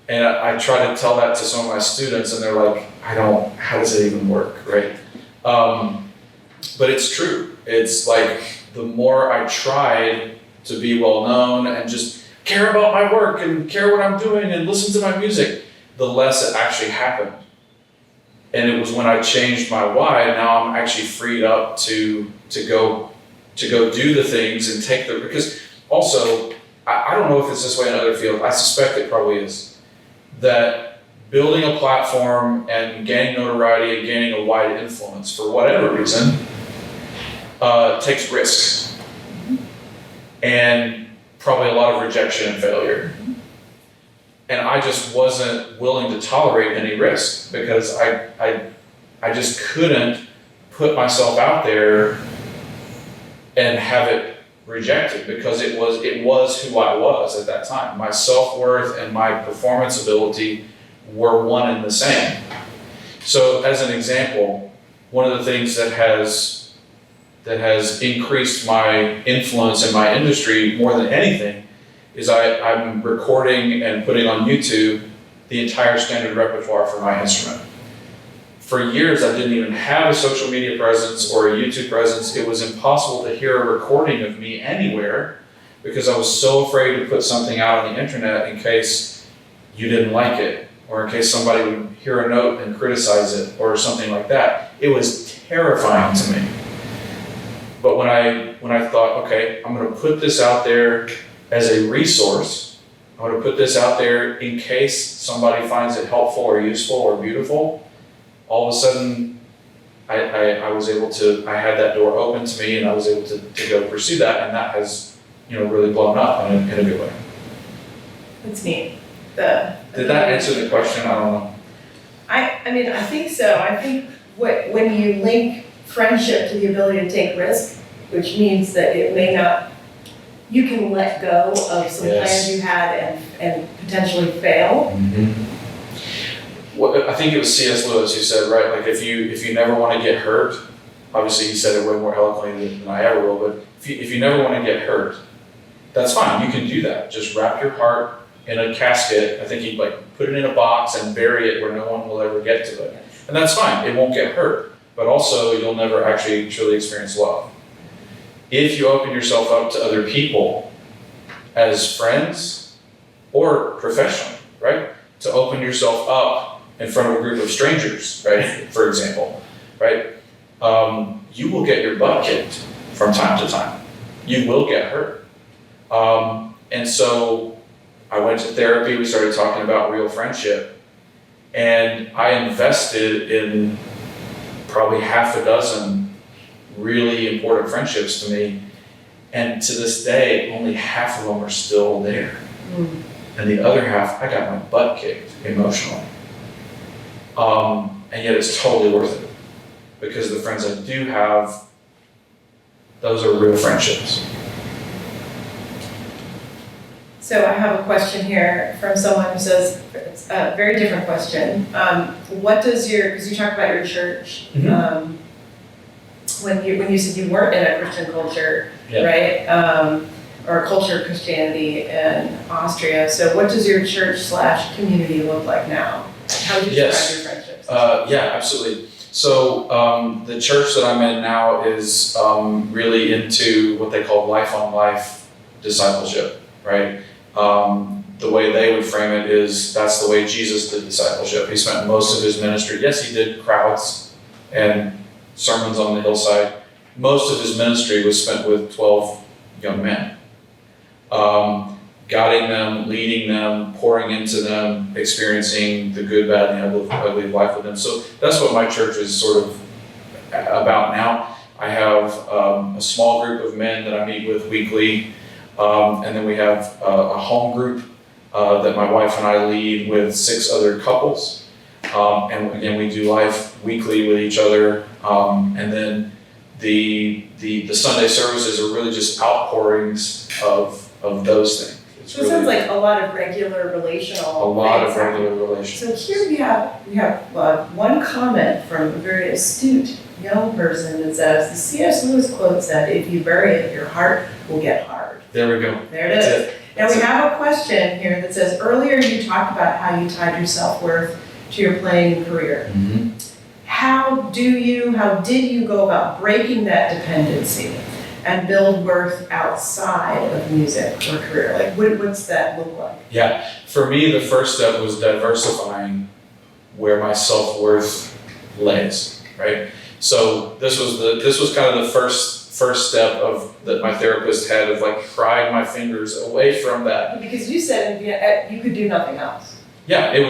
And I try to tell that to some of my students, and they're like, how does it even work, right? But it's true. It's like the more I tried to be well known and just care about my work and care what I'm doing and listen to my music, the less it actually happened. And it was when I changed my why, now I'm actually freed up to go do the things and take because also, I don't know if it's this way in other fields, I suspect it probably is, that building a platform and gaining notoriety and gaining a wide influence for whatever reason takes risks and probably a lot of rejection and failure. And I just wasn't willing to tolerate any risk, because I just couldn't put myself out there and have it rejected, because it was who I was at that time. My self-worth and my performance ability were one and the same. So as an example, one of the things that has increased my influence in my industry more than anything is I'm recording and putting on YouTube the entire standard repertoire for my instrument. For years, I didn't even have a social media presence or a YouTube presence. It was impossible to hear a recording of me anywhere, because I was so afraid to put something out on the internet in case you didn't like it, or in case somebody would hear a note and criticize it, or something like that. It was terrifying to me. But when I thought, okay, I'm going to put this out there as a resource, I'm going to put this out there in case somebody finds it helpful or useful or beautiful, all of a sudden, I was able to, I had that door open to me, and I was able to go pursue that, and that has, really blown up in a good way. That's neat. Did that answer the question? I don't know. I mean, I think so. I think when you link friendship to the ability to take risk, which means that it may not, you can let go of some plans you had and potentially fail. Mm-hmm. Well, I think it was C.S. Lewis who said, right, like if you never want to get hurt, obviously he said it way more eloquently than I ever will, but if you never want to get hurt, that's fine, you can do that. Just wrap your heart in a casket. I think he'd put it in a box and bury it where no one will ever get to it. And that's fine, it won't get hurt, but also you'll never actually truly experience love. If you open yourself up to other people as friends or professionally, right? To open yourself up in front of a group of strangers, right? For example, right? You will get your butt kicked from time to time. You will get hurt. And so I went to therapy, we started talking about real friendship, and I invested in probably half a dozen really important friendships to me. And to this day, only half of them are still there. Mm. And the other half, I got my butt kicked emotionally. And yet it's totally worth it, because the friends I do have, those are real friendships. So I have a question here from someone who says, it's a very different question. What does because you talked about your church, when you said you weren't in a Christian culture, right? Or a culture of Christianity in Austria. So what does your church/community look like now? How would you describe your friendships? Yeah, absolutely. So the church that I'm in now is really into what they call life-on-life discipleship, right? The way they would frame it is that's the way Jesus did discipleship. He spent most of his ministry, yes, he did crowds and sermons on the hillside. Most of his ministry was spent with 12 young men. Guiding them, leading them, pouring into them, experiencing the good, bad, and the ugly of life with them. So that's what my church is sort of about now. I have a small group of men that I meet with weekly, and then we have a home group that my wife and I lead with 6 other couples. And again, we do life weekly with each other. And then the Sunday services are really just outpourings of those things. So it sounds like a lot of regular relational. A lot of regular relations. So here we have one comment from a very astute young person that says, the C.S. Lewis quote said, "If you bury it, your heart will get hard." There we go. There it is. Now we have a question here that says, earlier you talked about how you tied your self-worth to your playing career. Mm-hmm. How did you go about breaking that dependency and build worth outside of music or career? Like, what's that look like? Yeah, for me, the first step was diversifying where my self-worth lays, right? So this was kind of the first step of that my therapist had of like prying my fingers away from that. Because you said you could do nothing else. Yeah, that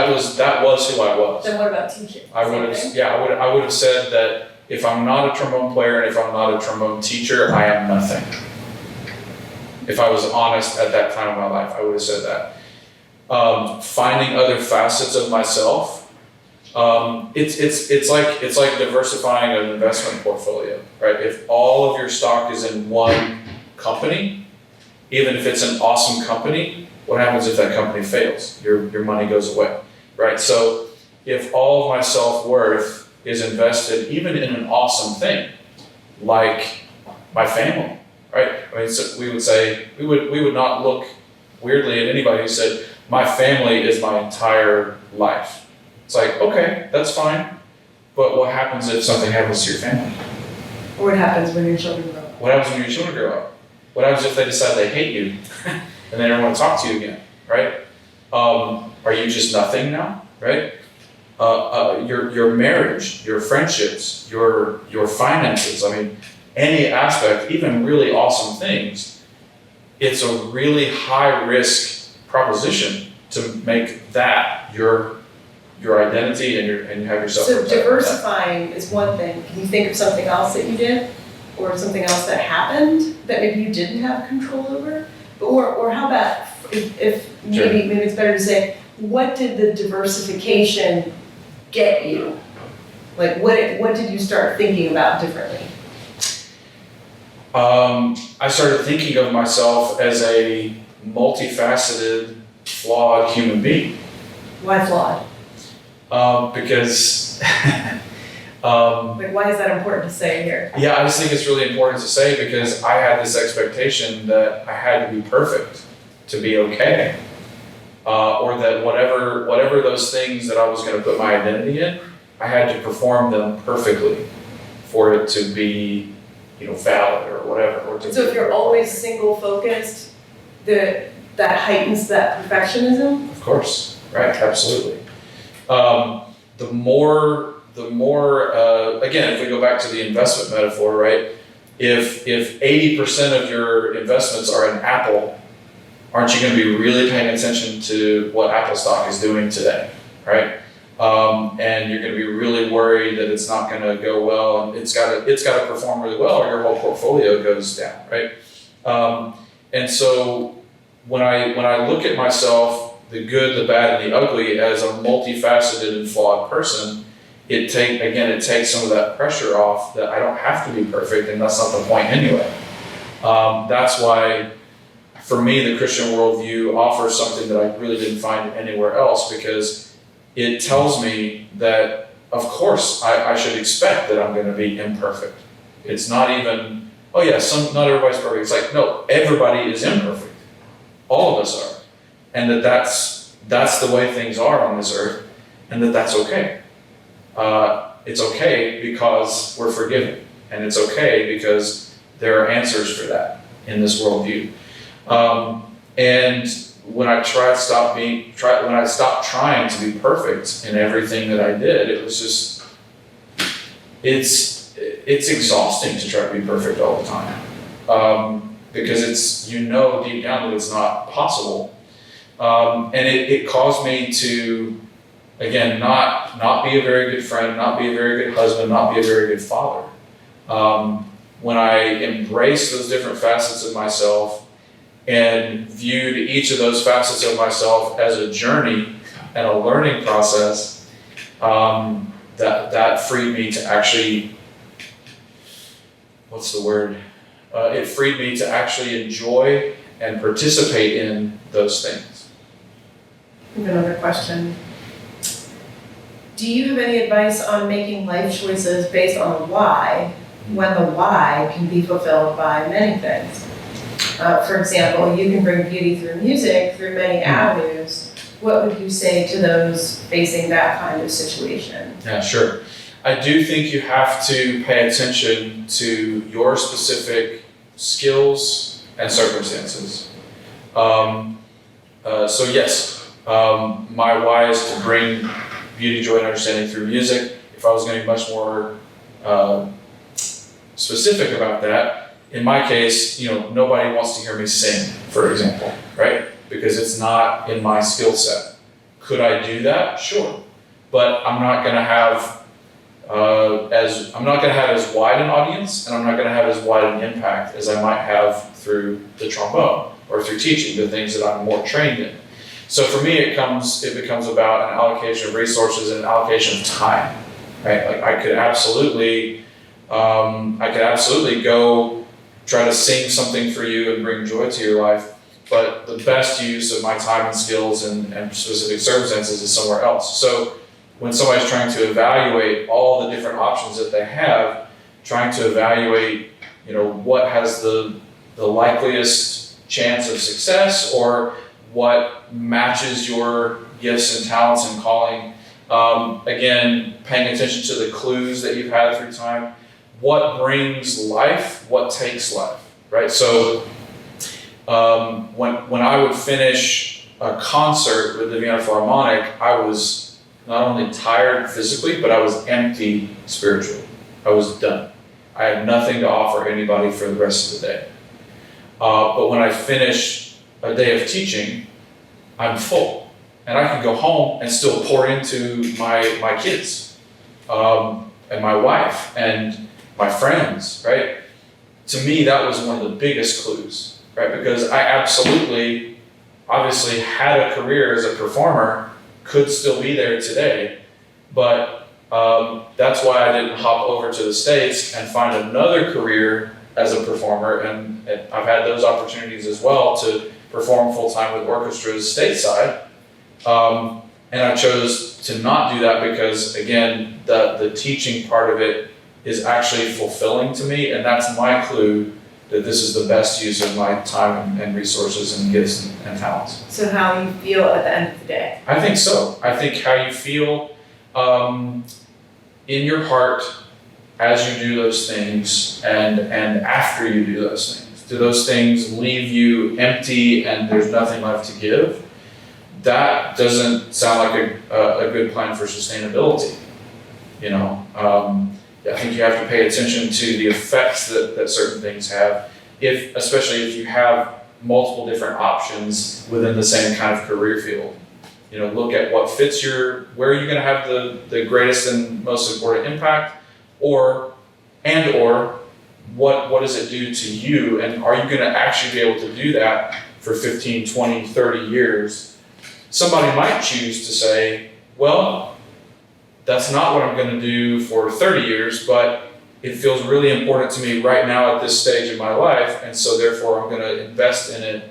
was who I was. Then what about teaching? I would have said that if I'm not a trombone player and if I'm not a trombone teacher, I am nothing. If I was honest at that time of my life, I would have said that. Finding other facets of myself. It's like diversifying an investment portfolio, right? If all of your stock is in one company, even if it's an awesome company, what happens if that company fails? Your money goes away, right? So if all of my self-worth is invested even in an awesome thing, like my family, right? I mean, so we would not look weirdly at anybody who said, my family is my entire life. It's like, okay, that's fine, but what happens if something happens to your family? Or what happens when your children grow up? What happens when your children grow up? What happens if they decide they hate you and they don't want to talk to you again, right? Are you just nothing now, right? Your marriage, your friendships, your finances, I mean, any aspect, even really awesome things, it's a really high risk proposition to make that your identity and you have yourself. So diversifying is one thing. Can you think of something else that you did? Or something else that happened that maybe you didn't have control over? Or how about if maybe it's better to say, what did the diversification get you? Like what did you start thinking about differently? I started thinking of myself as a multifaceted, flawed human being. Why flawed? Because like why is that important to say here? Yeah, I just think it's really important to say because I had this expectation that I had to be perfect to be okay. Or that whatever those things that I was going to put my identity in, I had to perform them perfectly for it to be, valid or whatever. Or to so if you're always single focused, that heightens that perfectionism? Of course, right, absolutely. The more, again, if we go back to the investment metaphor, right? If 80% of your investments are in Apple, aren't you going to be really paying attention to what Apple stock is doing today, right? And you're going to be really worried that it's not going to go well, and it's got to perform really well, or your whole portfolio goes down, right? And so when I look at myself, the good, the bad, and the ugly, as a multifaceted and flawed person, it takes some of that pressure off that I don't have to be perfect, and that's not the point anyway. That's why for me, the Christian worldview offers something that I really didn't find anywhere else, because it tells me that, of course, I should expect that I'm going to be imperfect. It's not even, oh yeah, not everybody's perfect. It's like, no, everybody is imperfect. All of us are. And that's the way things are on this earth, and that's okay. It's okay because we're forgiven, and it's okay because there are answers for that in this worldview. And when I stopped trying to be perfect in everything that I did, it was just, it's exhausting to try to be perfect all the time, because it's, deep down that it's not possible, and it caused me to, again, not be a very good friend, not be a very good husband, not be a very good father. When I embraced those different facets of myself and viewed each of those facets of myself as a journey and a learning process, that freed me to actually, it freed me to actually enjoy and participate in those things. I have another question. Do you have any advice on making life choices based on the why, when the why can be fulfilled by many things? For example, you can bring beauty through music through many avenues. What would you say to those facing that kind of situation? Yeah, sure. I do think you have to pay attention to your specific skills and circumstances. So yes, my why is to bring beauty, joy, and understanding through music. If I was going to be much more specific about that, in my case, nobody wants to hear me sing, for example, right? Because it's not in my skill set. Could I do that? Sure. But I'm not going to have as wide an audience, and I'm not going to have as wide an impact as I might have through the trombone or through teaching the things that I'm more trained in. So for me, it becomes about an allocation of resources and an allocation of time, right? Like I could absolutely go try to sing something for you and bring joy to your life, but the best use of my time and skills and specific circumstances is somewhere else. So when somebody's trying to evaluate all the different options that they have, trying to evaluate, what has the likeliest chance of success, or what matches your gifts and talents and calling, again, paying attention to the clues that you've had through time. What brings life? What takes life? Right. So when I would finish a concert with the Vienna Philharmonic, I was not only tired physically, but I was empty spiritually. I was done. I had nothing to offer anybody for the rest of the day. But when I finish a day of teaching, I'm full, and I can go home and still pour into my kids and my wife and my friends, right? To me, that was one of the biggest clues, right? Because I obviously had a career as a performer, could still be there today, but that's why I didn't hop over to the States and find another career as a performer, and I've had those opportunities as well to perform full-time with orchestras stateside, and I chose to not do that because, again, the teaching part of it is actually fulfilling to me, and that's my clue that this is the best use of my time and resources and gifts and talents. So how you feel at the end of the day? I think so. I think how you feel in your heart as you do those things and after you do those things. Do those things leave you empty and there's nothing left to give? That doesn't sound like a good plan for sustainability. I think you have to pay attention to the effects that certain things have, especially if you have multiple different options within the same kind of career field. Look at what fits where are you going to have the greatest and most important impact, or what does it do to you, and are you going to actually be able to do that for 15, 20, 30 years? Somebody might choose to say, well, that's not what I'm going to do for 30 years, but it feels really important to me right now at this stage in my life, and so therefore I'm going to invest in it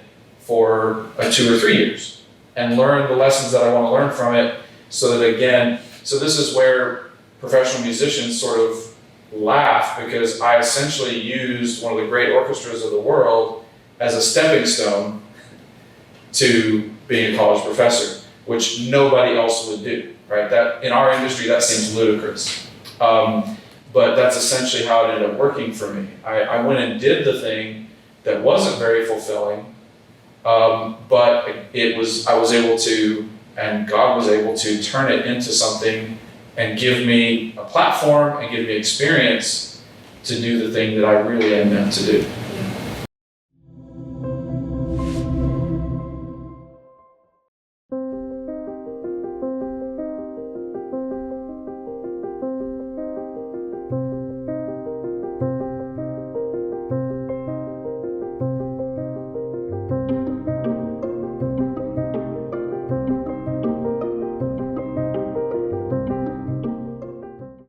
for 2 or 3 years and learn the lessons that I want to learn from it so that again, so this is where professional musicians sort of laugh because I essentially used one of the great orchestras of the world as a stepping stone to being a college professor, which nobody else would do, right? That in our industry, that seems ludicrous. But that's essentially how it ended up working for me. I went and did the thing that wasn't very fulfilling, but I was able to, and God was able to turn it into something and give me a platform and give me experience to do the thing that I really am meant to do.